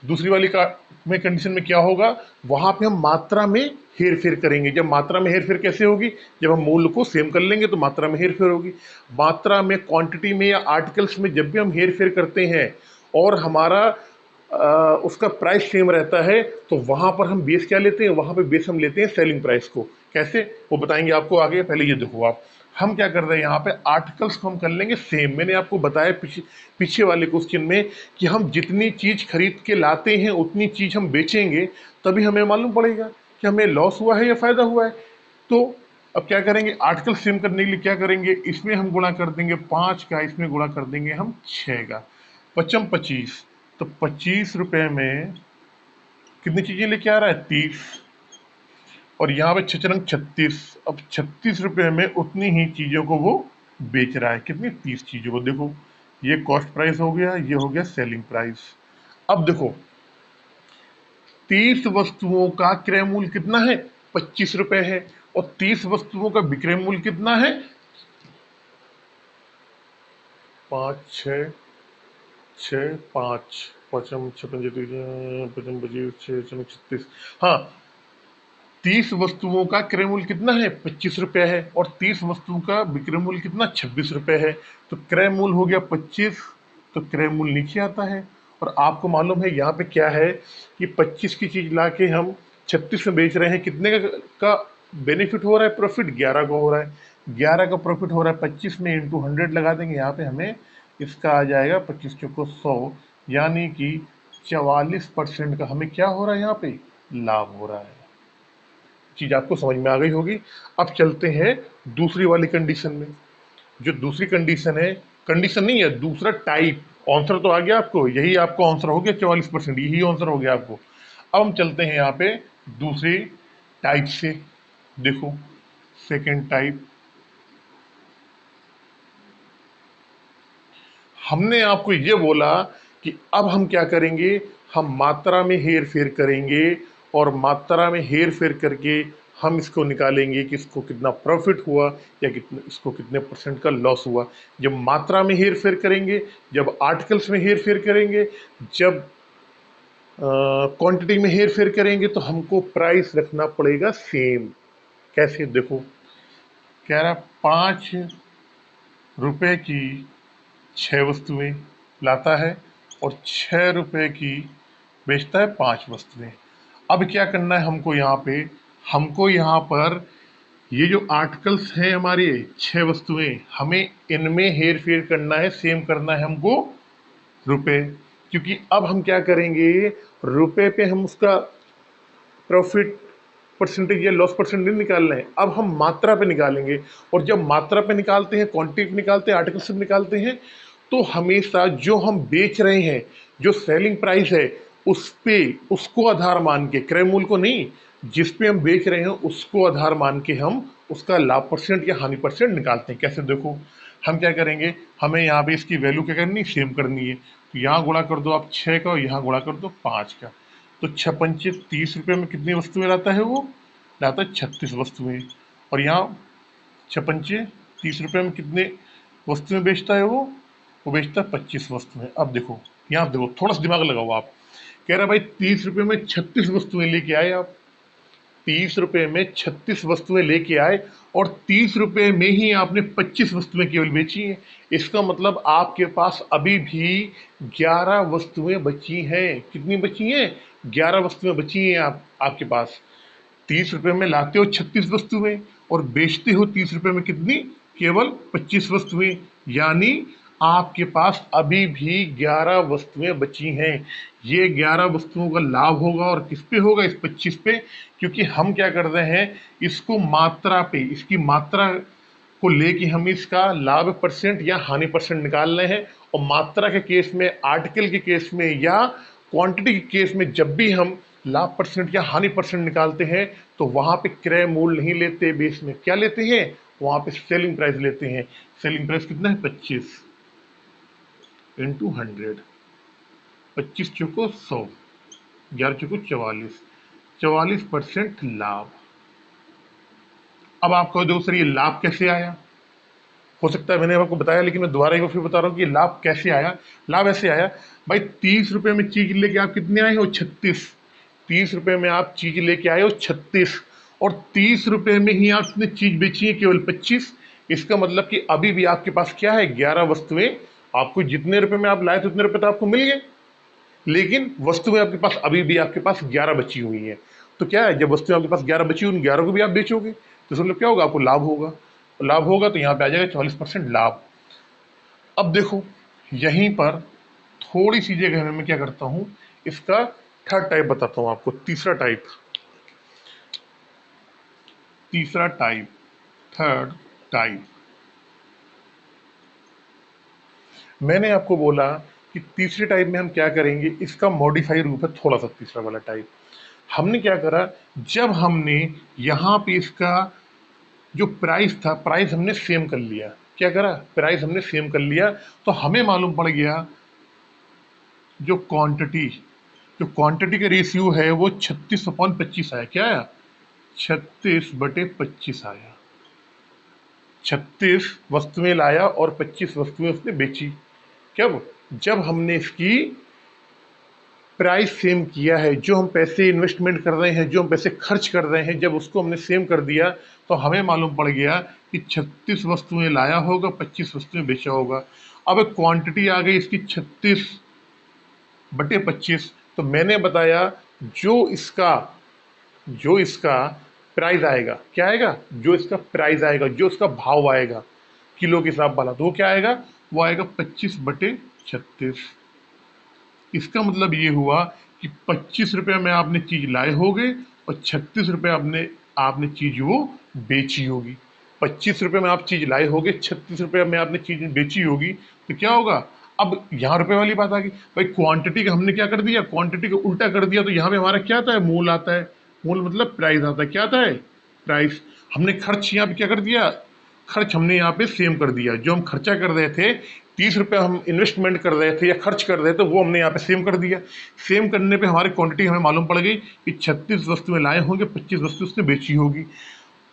दूसरी वाली का में कंडीशन में क्या होगा, वहां पे हम मात्रा में हेर फेर करेंगे। जब मात्रा में हेर फेर कैसे होगी, जब हम मूल्य को सेम कर लेंगे तो मात्रा में हेर फेर होगी। मात्रा में, क्वांटिटी में या आर्टिकल्स में जब भी हम हेर फेर करते हैं और हमारा उसका प्राइस सेम रहता है, तो वहां पर हम बेस क्या लेते हैं, वहां पे बेस हम लेते हैं सेलिंग प्राइस को। कैसे, वो बताएंगे आपको आगे। पहले ये देखो आप, हम क्या कर रहे हैं यहाँ पे, आर्टिकल्स को हम कर लेंगे सेम। मैंने आपको बताया पीछे वाले क्वेश्चन में कि हम जितनी चीज खरीद के लाते हैं उतनी चीज हम बेचेंगे, तभी हमें मालूम पड़ेगा कि हमें लॉस हुआ है या फायदा हुआ है। तो अब क्या करेंगे, आर्टिकल सेम करने के लिए क्या करेंगे, इसमें हम गुणा कर देंगे 5 का, इसमें गुणा कर देंगे हम 6 का। 25, तो 25 रुपए में कितनी चीजें लेके आ रहा है, 30। और यहाँ पे 6 36, अब 36 रुपए में उतनी ही चीजों को वो बेच रहा है। कितनी, 30 चीजों को। देखो ये कॉस्ट प्राइस हो गया, ये हो गया सेलिंग प्राइस। अब देखो 30 वस्तुओं का क्रय मूल्य कितना है, 25 रुपए है। और 30 वस्तुओं का विक्रय मूल्य कितना है, 5 6 6 5 पचम छप्पन पचम पच्चीस 6 36। हाँ, 30 वस्तुओं का क्रय मूल्य कितना है, 25 रुपए है। और 30 वस्तुओं का विक्रय मूल्य कितना, 26 रुपए है। तो क्रय मूल्य हो गया 25, तो क्रय मूल्य नीचे आता है। और आपको मालूम है यहाँ पे क्या है कि 25 की चीज लाके हम 36 में बेच रहे हैं, कितने का बेनिफिट हो रहा है, प्रॉफिट 11 का हो रहा है। 11 का प्रॉफिट हो रहा है, 25 में इंटू 100 लगा देंगे यहाँ पे, हमें इसका आ जाएगा 25 चौको 100, यानी कि 44% का हमें क्या हो रहा है, यहाँ पे लाभ हो रहा है। चीज आपको समझ में आ गई होगी। अब चलते हैं दूसरी वाली कंडीशन में। जो दूसरी कंडीशन है, कंडीशन नहीं है, दूसरा टाइप। आंसर तो आ गया आपको, यही आपको आंसर हो गया 44%, यही आंसर हो गया आपको। अब हम चलते हैं यहाँ पे दूसरी टाइप से। देखो सेकेंड टाइप, हमने आपको ये बोला कि अब हम क्या करेंगे, हम मात्रा में हेर फेर करेंगे और मात्रा में हेर फेर करके हम इसको निकालेंगे कि इसको कितना प्रॉफिट हुआ या कितने, इसको कितने परसेंट का लॉस हुआ। जब मात्रा में हेर फेर करेंगे, जब आर्टिकल्स में हेर फेर करेंगे, जब क्वांटिटी में हेर फेर करेंगे, तो हमको प्राइस रखना पड़ेगा सेम। कैसे, देखो कह रहा 5 रुपए की 6 वस्तुएं लाता है और 6 रुपए की बेचता है 5 वस्तुएं। अब क्या करना है हमको यहाँ पे, हमको यहाँ पर ये जो आर्टिकल्स हैं हमारे 6 वस्तुएं, हमें इनमें हेर फेर करना है, सेम करना है हमको रुपए। क्योंकि अब हम क्या करेंगे, रुपए पे हम उसका प्रॉफिट परसेंटेज या लॉस परसेंट नहीं निकालना है, अब हम मात्रा पे निकालेंगे। और जब मात्रा पे निकालते हैं, क्वांटिटी पे निकालते हैं, आर्टिकल से निकालते हैं, तो हमेशा जो हम बेच रहे हैं, जो सेलिंग प्राइस है, उस पे, उसको आधार मान के, क्रय मूल्य को नहीं, जिस पे हम बेच रहे हैं उसको आधार मान के हम उसका लाभ परसेंट या हानि परसेंट निकालते हैं। कैसे, देखो हम क्या करेंगे, हमें यहाँ पे इसकी वैल्यू क्या करनी, सेम करनी है। तो यहाँ गुणा कर दो आप 6 का और यहाँ गुणा कर दो 5 का। तो 6 पंचे 30 रुपये में कितनी वस्तुएं लाता है, वो लाता है 36 वस्तुएं। और यहाँ 6 पंचे 30 रुपये में कितने वस्तुएं बेचता है, वो बेचता है 25 वस्तुएं। अब देखो यहाँ देखो, थोड़ा सा दिमाग लगाओ आप। कह रहा भाई 30 रुपये में 36 वस्तुएं लेके आए आप, 30 रुपये में 36 वस्तुएं लेके आए और 30 रुपये में ही आपने 25 वस्तुएं केवल बेची हैं। इसका मतलब आपके पास अभी भी 11 वस्तुएं बची हैं। कितनी बची हैं, 11 वस्तुएं बची हैं आपके पास। 30 रुपये में लाते हो 36 वस्तुएं और बेचते हो 30 रुपये में कितनी, केवल 25 वस्तुएं। यानी आपके पास अभी भी 11 वस्तुएं बची हैं। ये 11 वस्तुओं का लाभ होगा और किस पे होगा, इस 25 पे। क्योंकि हम क्या कर रहे हैं, इसको मात्रा पे, इसकी मात्रा को लेके हम इसका लाभ परसेंट या हानि परसेंट निकाल रहे हैं। और मात्रा के केस में, आर्टिकल के केस में या क्वांटिटी के केस में जब भी हम लाभ परसेंट या हानि परसेंट निकालते हैं, तो वहां पे क्रय मूल्य नहीं लेते, बेस में क्या लेते हैं, वहां पे सेलिंग प्राइस लेते हैं। सेलिंग प्राइस कितना है, 25 इंटू 100, 25 चौको 100। 11 चौको 44, 44% लाभ। अब आप कहो दोस्त सर ये लाभ कैसे आया? हो सकता है मैंने आपको बताया, लेकिन मैं दोबारा एक बार फिर बता रहा हूँ कि लाभ कैसे आया। लाभ ऐसे आया भाई, 30 रुपए में चीज लेके आप कितने आए हो? 36। 30 रुपए में आप चीज लेके आए हो 36, और 30 रुपए में ही आपने चीज बेची है केवल 25। इसका मतलब कि अभी भी आपके पास क्या है? 11 वस्तुएं। आपको जितने रुपए में आप लाए थे उतने रुपए तो आपको मिल गए, लेकिन वस्तुएं आपके पास अभी भी आपके पास 11 बची हुई हैं। तो क्या है, जब वस्तुएं आपके पास 11 बची, उन 11 को भी आप बेचोगे तो इसका मतलब क्या होगा? आपको लाभ होगा। तो लाभ होगा तो यहाँ पे आ जाएगा 44% लाभ। अब देखो, यहीं पर थोड़ी सी जगह में मैं क्या करता हूं, इसका थर्ड टाइप बताता हूं आपको। तीसरा टाइप, तीसरा टाइप, थर्ड टाइप। मैंने आपको बोला कि तीसरे टाइप में हम क्या करेंगे, इसका मॉडिफाई रूप है थोड़ा सा तीसरा वाला टाइप। हमने क्या करा, जब हमने यहां पे इसका जो प्राइस था, प्राइस हमने सेम कर लिया। क्या करा? प्राइस हमने सेम कर लिया, तो हमें मालूम पड़ गया जो क्वांटिटी, जो क्वांटिटी का रेशियो है वो 36/25 आया। क्या आया? 36/25 आया। 36 वस्तुएं लाया और 25 वस्तुएं उसने बेची। कब? जब हमने इसकी प्राइस सेम किया है, जो हम पैसे इन्वेस्टमेंट कर रहे हैं, जो हम पैसे खर्च कर रहे हैं, जब उसको हमने सेम कर दिया तो हमें मालूम पड़ गया कि 36 वस्तुएं लाया होगा, 25 वस्तुएं बेचा होगा। अब क्वांटिटी आ गई इसकी 36/25। तो मैंने बताया जो इसका प्राइस आएगा, क्या आएगा? जो इसका प्राइस आएगा, जो इसका भाव आएगा किलो के हिसाब वाला, तो वो क्या आएगा? वो आएगा 25/36। इसका मतलब ये हुआ कि 25 रुपए में आपने चीज लाए होगे और 36 रुपए आपने आपने चीज वो बेची होगी। 25 रुपए में आप चीज लाए होगे, 36 रुपए में आपने चीज बेची होगी, तो क्या होगा? अब यहाँ रुपए वाली बात आ गई भाई, क्वांटिटी का हमने क्या कर दिया? क्वांटिटी का उल्टा कर दिया, तो यहाँ पे हमारा क्या आता है? मूल आता है। मूल मतलब प्राइस आता है। क्या आता है? प्राइस। हमने खर्च यहाँ पे क्या कर दिया? खर्च हमने यहाँ पे सेम कर दिया। जो हम खर्चा कर रहे थे, 30 रुपए हम इन्वेस्टमेंट कर रहे थे या खर्च कर रहे थे, वो हमने यहाँ पे सेम कर दिया। सेम करने पे हमारी क्वांटिटी हमें मालूम पड़ गई कि 36 वस्तुएं लाए होंगे, 25 वस्तु उसने बेची होगी।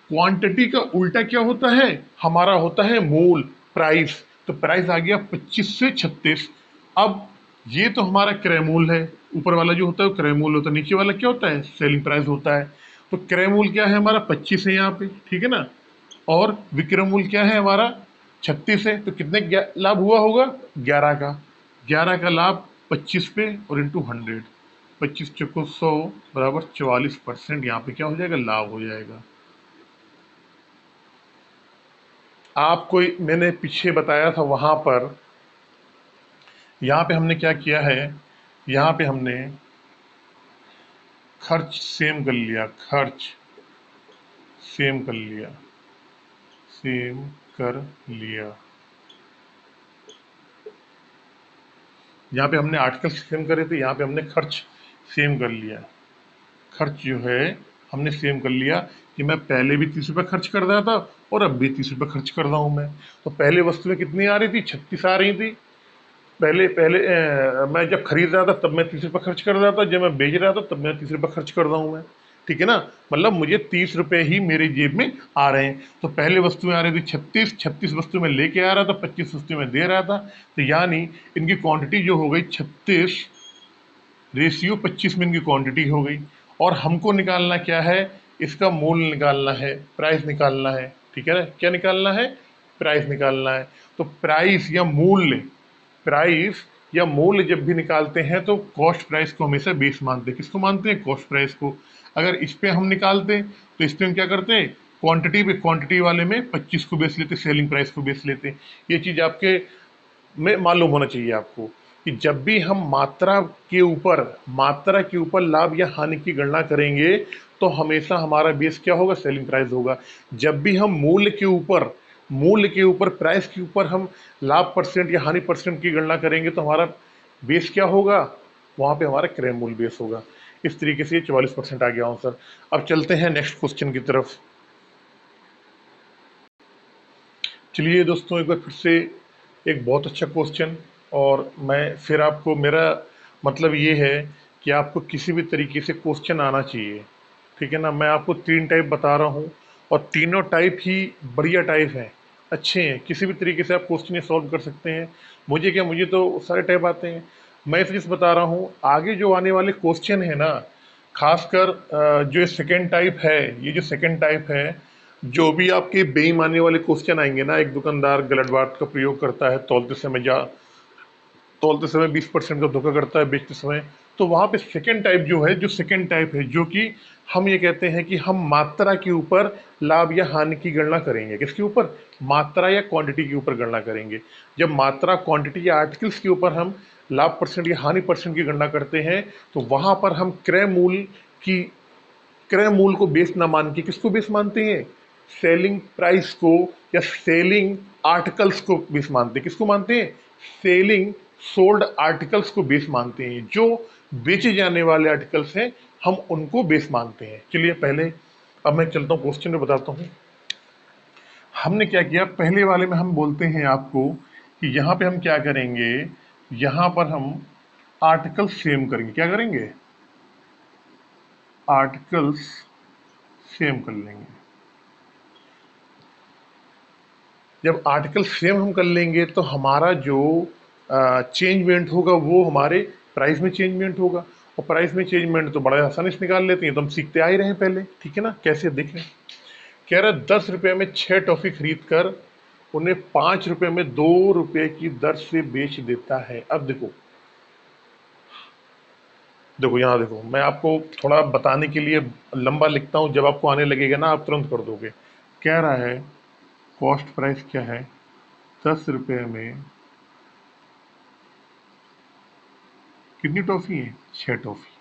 क्वांटिटी का उल्टा क्या होता है? हमारा होता है मूल, प्राइस। तो प्राइस आ गया 25 से 36। अब ये तो हमारा क्रय मूल है। ऊपर वाला जो होता है वो क्रय मूल होता है, नीचे वाला क्या होता है? सेलिंग प्राइस होता है। तो क्रय मूल क्या है हमारा? 25 है यहाँ पे, ठीक है ना। और विक्रय मूल क्या है हमारा? 36 है। तो कितने लाभ हुआ होगा? 11 का। 11 का लाभ 25 पे और इंटू 100, 25 चौको 100 बराबर 44%। यहाँ पे क्या हो जाएगा? लाभ हो जाएगा। आपको मैंने पीछे बताया था वहां पर, यहाँ पे हमने क्या किया है, यहाँ पे हमने खर्च सेम कर लिया, खर्च सेम कर लिया, सेम कर लिया। यहाँ पे हमने आर्टिकल सेम करे थे, यहाँ पे हमने खर्च सेम कर लिया। खर्च जो है हमने सेम कर लिया कि मैं पहले भी 30 रुपये खर्च कर रहा था और अब भी 30 रुपये खर्च कर रहा हूँ मैं। तो पहले वस्तुएं कितनी आ रही थी? 36 आ रही थी। पहले पहले मैं जब खरीद रहा था तब मैं 30 रुपये खर्च कर रहा था, जब मैं बेच रहा था तब मैं 30 रुपये खर्च कर रहा हूँ मैं। ठीक है ना। मतलब मुझे 30 रुपये ही मेरी जेब में आ रहे हैं। तो पहले वस्तुएं आ रही थी 36, 36 वस्तु में लेके आ रहा था, 25 वस्तु में दे रहा था। तो यानी इनकी क्वांटिटी जो हो गई 36 रेशियो 25 में इनकी क्वांटिटी हो गई। और हमको निकालना क्या है? इसका मूल्य निकालना है, प्राइस निकालना है। ठीक है ना। क्या निकालना है? प्राइस निकालना है। तो प्राइस या मूल्य, प्राइस या मूल्य जब भी निकालते हैं तो कॉस्ट प्राइस को हमेशा बेस मानते हैं। किसको मानते हैं? कॉस्ट प्राइस को। अगर इस पे हम निकालते तो इस पे हम क्या करते हैं? क्वांटिटी पे, क्वांटिटी वाले में 25 को बेस लेते, सेलिंग प्राइस को बेस लेते। ये चीज आपके में मालूम होना चाहिए आपको कि जब भी हम मात्रा के ऊपर लाभ या हानि की गणना करेंगे तो हमेशा हमारा बेस क्या होगा? सेलिंग प्राइस होगा। जब भी हम मूल्य के ऊपर प्राइस के ऊपर हम लाभ परसेंट या हानि परसेंट की गणना करेंगे तो हमारा बेस क्या होगा? वहां पे हमारा क्रय मूल्य बेस होगा। इस तरीके से 44% आ गया आंसर। अब चलते हैं नेक्स्ट क्वेश्चन की तरफ। चलिए दोस्तों, एक बार फिर से एक बहुत अच्छा क्वेश्चन। और मैं फिर आपको, मेरा मतलब ये है कि आपको किसी भी तरीके से क्वेश्चन आना चाहिए, ठीक है ना। मैं आपको 3 टाइप बता रहा हूँ और तीनों टाइप ही बढ़िया टाइप हैं, अच्छे हैं, किसी भी तरीके से आप क्वेश्चन ये सॉल्व कर सकते हैं। मुझे क्या, मुझे तो सारे टाइप आते हैं। मैं इसलिए बता रहा हूँ, आगे जो आने वाले क्वेश्चन है ना, खासकर जो ये सेकेंड टाइप है, ये जो सेकेंड टाइप है, जो भी आपके बेईमानी वाले क्वेश्चन आएंगे ना, एक दुकानदार गलत बात का प्रयोग करता है तौलते समय 20% का धोखा करता है बेचते समय, तो वहां पे सेकेंड टाइप जो है, जो सेकेंड टाइप है, जो कि हम ये कहते हैं कि हम मात्रा के ऊपर लाभ या हानि की गणना करेंगे। किसके ऊपर? मात्रा या क्वांटिटी के ऊपर गणना करेंगे। जब मात्रा, क्वांटिटी या आर्टिकल्स के ऊपर हम लाभ परसेंट या हानि परसेंट की गणना करते हैं, तो वहां पर हम की क्रय मूल्य को बेस ना मान के किसको बेस मानते हैं? सेलिंग प्राइस को या सेलिंग आर्टिकल्स को बेस मानते हैं। किसको मानते हैं? सेलिंग सोल्ड आर्टिकल्स को बेस मानते हैं। जो बेचे जाने वाले आर्टिकल्स हैं, हम उनको बेस मानते हैं। चलिए पहले, अब मैं चलता हूँ क्वेश्चन में बताता हूँ हमने क्या किया। पहले वाले में हम बोलते हैं आपको कि यहाँ पे हम क्या करेंगे, यहाँ पर हम आर्टिकल सेम करेंगे। क्या करेंगे? आर्टिकल्स सेम कर लेंगे। जब आर्टिकल सेम हम कर लेंगे तो हमारा जो चेंजमेंट होगा वो हमारे प्राइस में चेंजमेंट होगा, और प्राइस में चेंजमेंट तो बड़ा आसानी से निकाल लेते हैं, तो हम सीखते आ ही रहे हैं पहले, ठीक है ना। कैसे देखें, कह रहा 10 रुपये में 6 टॉफी खरीद कर उन्हें 5 रुपये में 2 रुपये की दर से बेच देता है। अब देखो देखो यहाँ देखो, मैं आपको थोड़ा बताने के लिए लंबा लिखता हूँ, जब आपको आने लगेगा ना आप तुरंत कर दोगे। कह रहा है कॉस्ट प्राइस क्या है, 10 रुपये में कितनी टॉफी है? 6 टॉफी।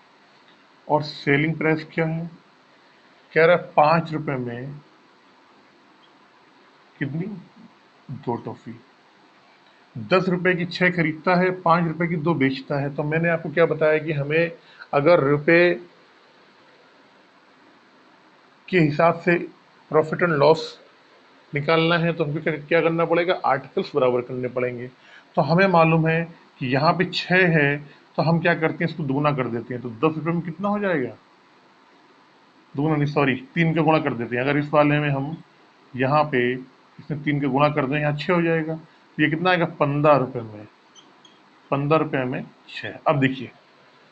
और सेलिंग प्राइस क्या है? कह रहा है 5 रुपये में कितनी? 2 टॉफी। 10 रुपए की 6 खरीदता है, 5 रुपए की 2 बेचता है। तो मैंने आपको क्या बताया कि हमें अगर रुपए के हिसाब से प्रॉफिट एंड लॉस निकालना है तो हमको क्या करना पड़ेगा? आर्टिकल्स बराबर करने पड़ेंगे। तो हमें मालूम है कि यहाँ पे 6 है, तो हम क्या करते हैं, इसको दुगुना कर देते हैं। तो 10 रुपये में कितना हो जाएगा? दुगुना नहीं, सॉरी, 3 का गुणा कर देते हैं। अगर इस वाले में हम यहाँ पे इसमें 3 का गुणा कर दें, यहाँ 6 हो जाएगा। तो ये कितना आएगा? 15 रुपये में, 15 रुपये में 6। अब देखिए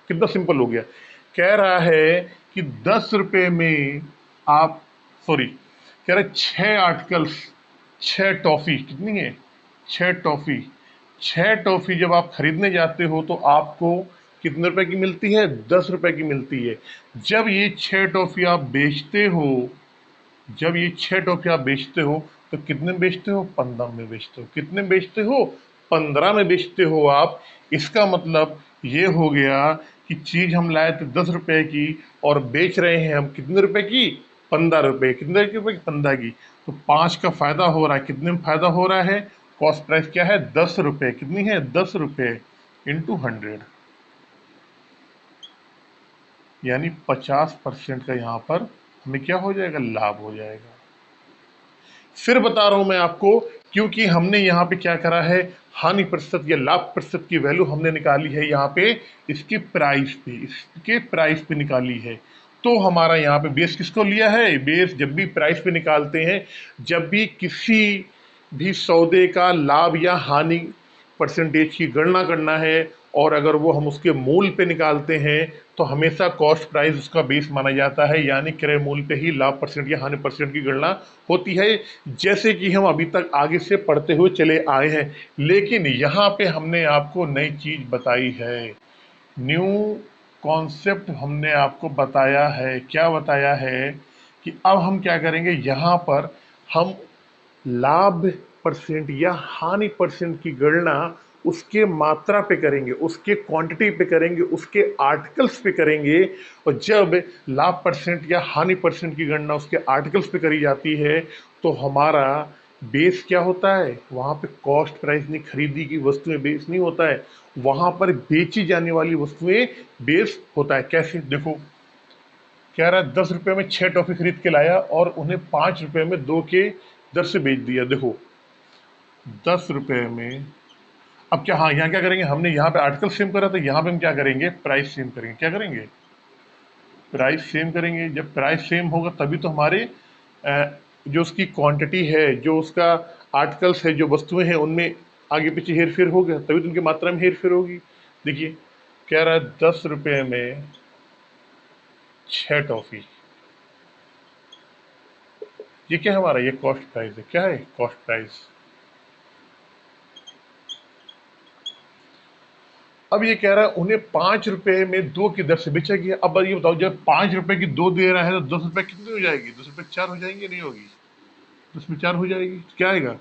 कितना सिंपल हो गया। कह रहा है कि 10 रुपये में आप, सॉरी, कह रहा है 6 आर्टिकल्स, 6 टॉफी, कितनी है? 6 टॉफी। 6 टॉफी जब आप खरीदने जाते हो तो आपको कितने रुपए की मिलती है? 10 रुपए की मिलती है। जब ये 6 टॉफी आप बेचते हो, जब ये 6 टॉफी आप बेचते हो तो कितने में बेचते हो? 15 में बेचते हो। कितने में बेचते हो? 15 में बेचते हो आप। इसका मतलब ये हो गया कि चीज हम लाए थे 10 रुपए की और बेच रहे हैं हम कितने रुपए की? 15 रुपए। कितने रुपए की? 15 की। तो 5 का फायदा हो रहा है। कितने में फायदा हो रहा है? कॉस्ट प्राइस क्या है? 10 रुपए। कितनी है? 10 रुपए इंटू 100, यानी 50% का यहाँ पर हमें क्या हो जाएगा? लाभ हो जाएगा। फिर बता रहा हूं मैं आपको, क्योंकि हमने यहाँ पे क्या करा है, हानि प्रतिशत या लाभ प्रतिशत की वैल्यू हमने निकाली है यहाँ पे इसके प्राइस पे निकाली है। तो हमारा यहाँ पे बेस किसको लिया है? बेस जब भी प्राइस पे निकालते हैं, जब भी किसी भी सौदे का लाभ या हानि परसेंटेज की गणना करना है, और अगर वो हम उसके मूल पे निकालते हैं तो हमेशा कॉस्ट प्राइस उसका बेस माना जाता है, यानी क्रय मूल्य पे ही लाभ परसेंट या हानि परसेंट की गणना होती है, जैसे कि हम अभी तक आगे से पढ़ते हुए चले आए हैं। लेकिन यहाँ पे हमने आपको नई चीज बताई है, न्यू कॉन्सेप्ट हमने आपको बताया है। क्या बताया है? कि अब हम क्या करेंगे, यहाँ पर हम लाभ परसेंट या हानि परसेंट की गणना उसके मात्रा पे करेंगे, उसके क्वांटिटी पे करेंगे, उसके आर्टिकल्स पे करेंगे। और जब लाभ परसेंट या हानि परसेंट की गणना उसके आर्टिकल्स पे करी जाती है तो हमारा बेस क्या होता है? वहां पे कॉस्ट प्राइस नहीं, खरीदी की वस्तुएं बेस नहीं होता है, वहां पर बेची जाने वाली वस्तुएं बेस होता है। कैसे? देखो, कह रहा है 10 रुपये में 6 टॉफी खरीद के लाया और उन्हें 5 रुपये में 2 के दर से बेच दिया। देखो 10 रुपये में, अब क्या, हाँ यहाँ क्या करेंगे, हमने यहाँ पे आर्टिकल सेम करा तो यहाँ पे हम क्या करेंगे, प्राइस सेम करेंगे। क्या करेंगे, प्राइस सेम करेंगे। जब प्राइस सेम होगा तभी तो हमारे जो उसकी क्वांटिटी है, जो उसका आर्टिकल्स है, जो वस्तुएं हैं, उनमें आगे पीछे हेर फेर होगा, तभी तो उनकी मात्रा में हेर फेर होगी। देखिए कह रहा है 10 रुपये में 6 टॉफी। ये क्या है हमारा, ये कॉस्ट प्राइस है। क्या है, कॉस्ट प्राइस। अब ये कह रहा है उन्हें 5 रुपए में 2 की दर से बेचा गया। अब ये बताओ, जब 5 रुपए की 2 दे रहा है तो 10 रुपए कितनी हो जाएगी, 10 रुपए 4 हो जाएंगे, नहीं होगी, 10 में 4 हो जाएगी। क्या आएगा,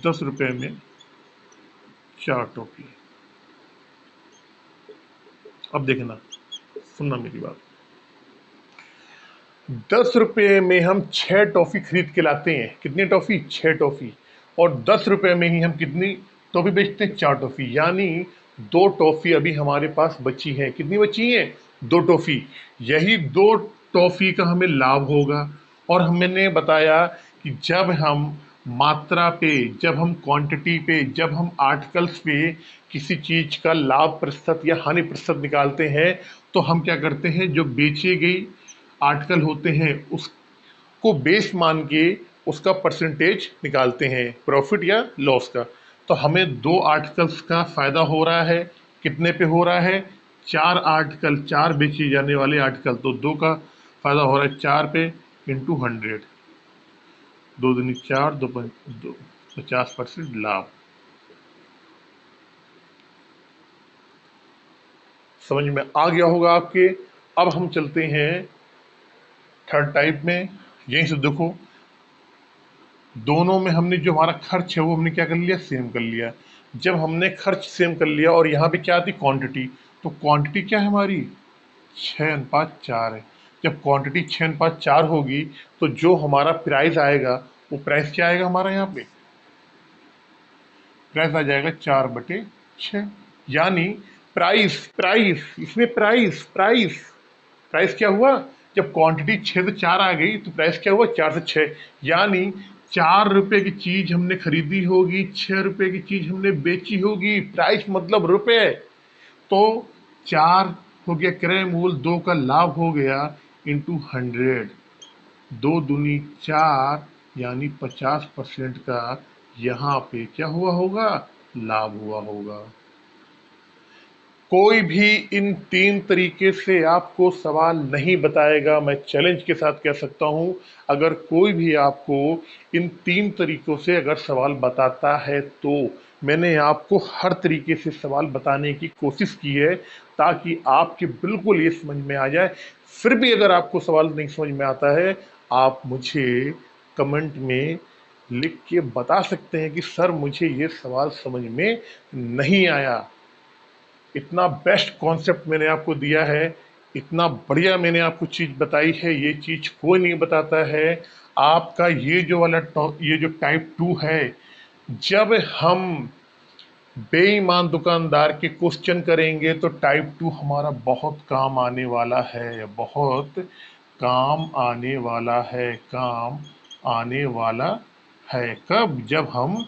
10 रुपए में 4 टॉफी। अब देखना, सुनना मेरी बात। 10 रुपए में हम 6 टॉफी खरीद के लाते हैं। कितनी टॉफी, 6 टॉफी। और 10 रुपए में ही हम कितनी टॉफी बेचते हैं, 4 टॉफी। यानी 2 टॉफी अभी हमारे पास बची है। कितनी बची है, 2 टॉफी। यही 2 टॉफी का हमें लाभ होगा। और हमने बताया कि जब हम मात्रा पे, जब हम क्वांटिटी पे, जब हम आर्टिकल्स पे किसी चीज का लाभ प्रतिशत या हानि प्रतिशत निकालते हैं, तो हम क्या करते हैं, जो बेची गई आर्टिकल होते हैं उसको बेस मान के उसका परसेंटेज निकालते हैं, प्रॉफिट या लॉस का। तो हमें 2 आर्टिकल्स का फायदा हो रहा है। कितने पे हो रहा है, 4 आर्टिकल, 4 बेचे जाने वाले आर्टिकल, तो 2 का फायदा हो रहा है 4 पे इंटू 100। 2 दूनी 4, 50% लाभ। समझ में आ गया होगा आपके। अब हम चलते हैं थर्ड टाइप में। यहीं से देखो, दोनों में हमने जो हमारा खर्च है वो हमने क्या कर लिया, सेम कर लिया। जब हमने खर्च सेम कर लिया और यहाँ पे क्या थी, क्वांटिटी, तो क्वांटिटी क्या है हमारी, 6:4 है। जब क्वांटिटी 6:4 होगी तो जो हमारा प्राइस आएगा, वो प्राइस क्या आएगा हमारा, यहाँ पे प्राइस आ जाएगा 4/6। यानी प्राइस, प्राइस इसमें प्राइस, प्राइस प्राइस क्या हुआ, जब क्वांटिटी 6 से 4 आ गई तो प्राइस क्या हुआ, 4 से 6। यानी 4 रुपए की चीज हमने खरीदी होगी, 6 रुपए की चीज हमने बेची होगी। प्राइस मतलब रुपए। तो 4 हो गया क्रय मूल्य, 2 का लाभ हो गया इंटू 100। 2 दूनी 4, यानी 50% का यहाँ पे क्या हुआ होगा, लाभ हुआ होगा। कोई भी इन 3 तरीके से आपको सवाल नहीं बताएगा। मैं चैलेंज के साथ कह सकता हूं, अगर कोई भी आपको इन 3 तरीकों से अगर सवाल बताता है, तो मैंने आपको हर तरीके से सवाल बताने की कोशिश की है, ताकि आपके बिल्कुल ये समझ में आ जाए। फिर भी अगर आपको सवाल नहीं समझ में आता है, आप मुझे कमेंट में लिख के बता सकते हैं कि सर मुझे ये सवाल समझ में नहीं आया। इतना बेस्ट कॉन्सेप्ट मैंने आपको दिया है, इतना बढ़िया मैंने आपको चीज बताई है, ये चीज कोई नहीं बताता है। आपका ये जो वाला ये जो टाइप 2 है, जब हम बेईमान दुकानदार के क्वेश्चन करेंगे तो टाइप 2 हमारा बहुत काम आने वाला है, बहुत काम आने वाला है, काम आने वाला है। कब, जब हम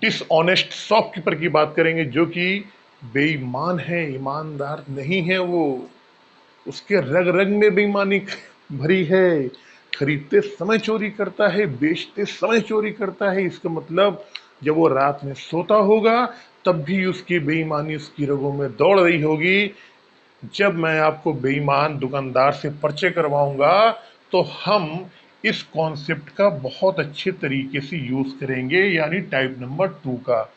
डिसऑनेस्ट शॉपकीपर की बात करेंगे, जो कि बेईमान है, ईमानदार नहीं है वो, उसके रग रग में बेईमानी भरी है। खरीदते समय चोरी करता है, बेचते समय चोरी करता है। इसका मतलब जब वो रात में सोता होगा तब भी उसकी बेईमानी उसकी रगों में दौड़ रही होगी। जब मैं आपको बेईमान दुकानदार से परिचय करवाऊंगा, तो हम इस कॉन्सेप्ट का बहुत अच्छे तरीके से यूज करेंगे, यानी टाइप नंबर 2 का।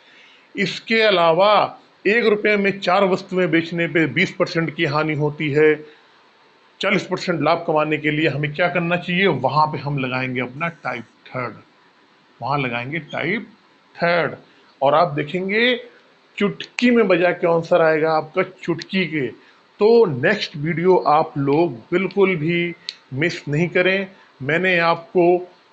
इसके अलावा 1 रुपए में 4 वस्तुएं बेचने पे 20% की हानि होती है। 40% लाभ कमाने के लिए हमें क्या करना चाहिए, वहां पे हम लगाएंगे अपना टाइप 3, वहां लगाएंगे टाइप 3। और आप देखेंगे चुटकी में बजा के आंसर आएगा आपका, चुटकी के। तो नेक्स्ट वीडियो आप लोग बिल्कुल भी मिस नहीं करें। मैंने आपको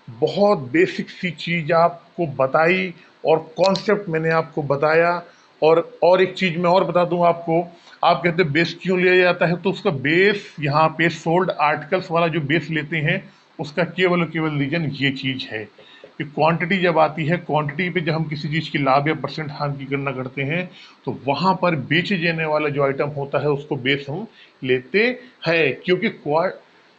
बहुत बेसिक सी चीज आपको बताई और कॉन्सेप्ट मैंने आपको बताया। और एक चीज मैं और बता दूं आपको, आप कहते हैं बेस क्यों लिया जाता है, तो उसका बेस यहाँ पे सोल्ड आर्टिकल्स वाला जो बेस लेते हैं, उसका केवल और केवल रीजन ये चीज है कि क्वांटिटी जब आती है, क्वांटिटी पे जब हम किसी चीज़ की लाभ या परसेंट हानि की गणना करते हैं तो वहाँ पर बेचे जाने वाला जो आइटम होता है उसको बेस हम लेते हैं, क्योंकि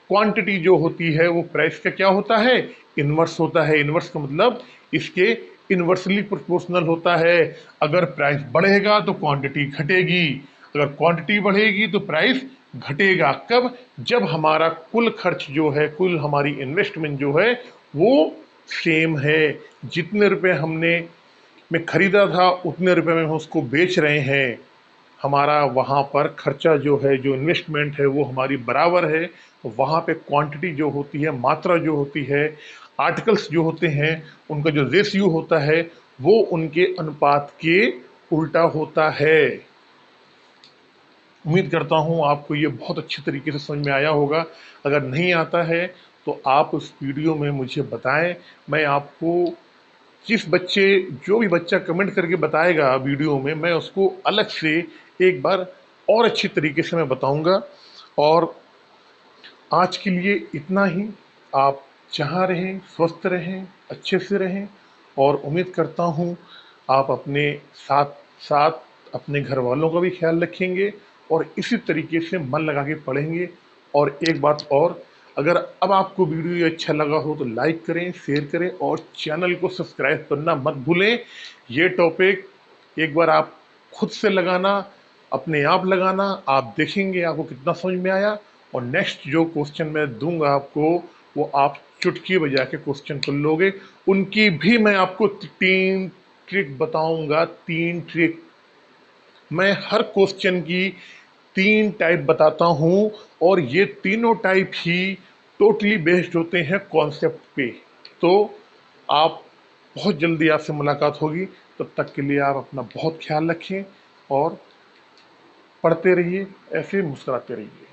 क्वांटिटी जो होती है वो प्राइस का क्या होता है, इनवर्स होता है। इनवर्स का मतलब इसके इनवर्सली प्रोपोर्शनल होता है। अगर प्राइस बढ़ेगा तो क्वांटिटी घटेगी, अगर क्वांटिटी बढ़ेगी तो प्राइस घटेगा। कब? जब हमारा कुल खर्च जो है, कुल हमारी इन्वेस्टमेंट जो है वो सेम है। जितने रुपए हमने में खरीदा था उतने रुपए में हम उसको बेच रहे हैं, हमारा वहाँ पर खर्चा जो है, जो इन्वेस्टमेंट है वो हमारी बराबर है। तो वहाँ पे क्वांटिटी जो होती है, मात्रा जो होती है, आर्टिकल्स जो होते हैं, उनका जो रेशियो होता है वो उनके अनुपात के उल्टा होता है। उम्मीद करता हूँ आपको ये बहुत अच्छे तरीके से समझ में आया होगा। अगर नहीं आता है तो आप उस वीडियो में मुझे बताएं। मैं आपको जो भी बच्चा कमेंट करके बताएगा वीडियो में, मैं उसको अलग से एक बार और अच्छी तरीके से मैं बताऊंगा। और आज के लिए इतना ही। आप जहाँ रहें स्वस्थ रहें, अच्छे से रहें, और उम्मीद करता हूँ आप अपने साथ साथ अपने घर वालों का भी ख्याल रखेंगे और इसी तरीके से मन लगा के पढ़ेंगे। और एक बात और, अगर अब आपको वीडियो ये अच्छा लगा हो तो लाइक करें, शेयर करें और चैनल को सब्सक्राइब करना मत भूलें। ये टॉपिक एक बार आप खुद से लगाना, अपने आप लगाना, आप देखेंगे आपको कितना समझ में आया। और नेक्स्ट जो क्वेश्चन मैं दूंगा आपको, वो आप चुटकी बजा के क्वेश्चन कर लोगे। उनकी भी मैं आपको 3 ट्रिक बताऊंगा, 3 ट्रिक। मैं हर क्वेश्चन की 3 टाइप बताता हूं और ये तीनों टाइप ही टोटली बेस्ड होते हैं कॉन्सेप्ट पे। तो आप बहुत जल्दी आपसे मुलाकात होगी। तब तक के लिए आप अपना बहुत ख्याल रखें और पढ़ते रहिए, ऐसे मुस्कुराते रहिए।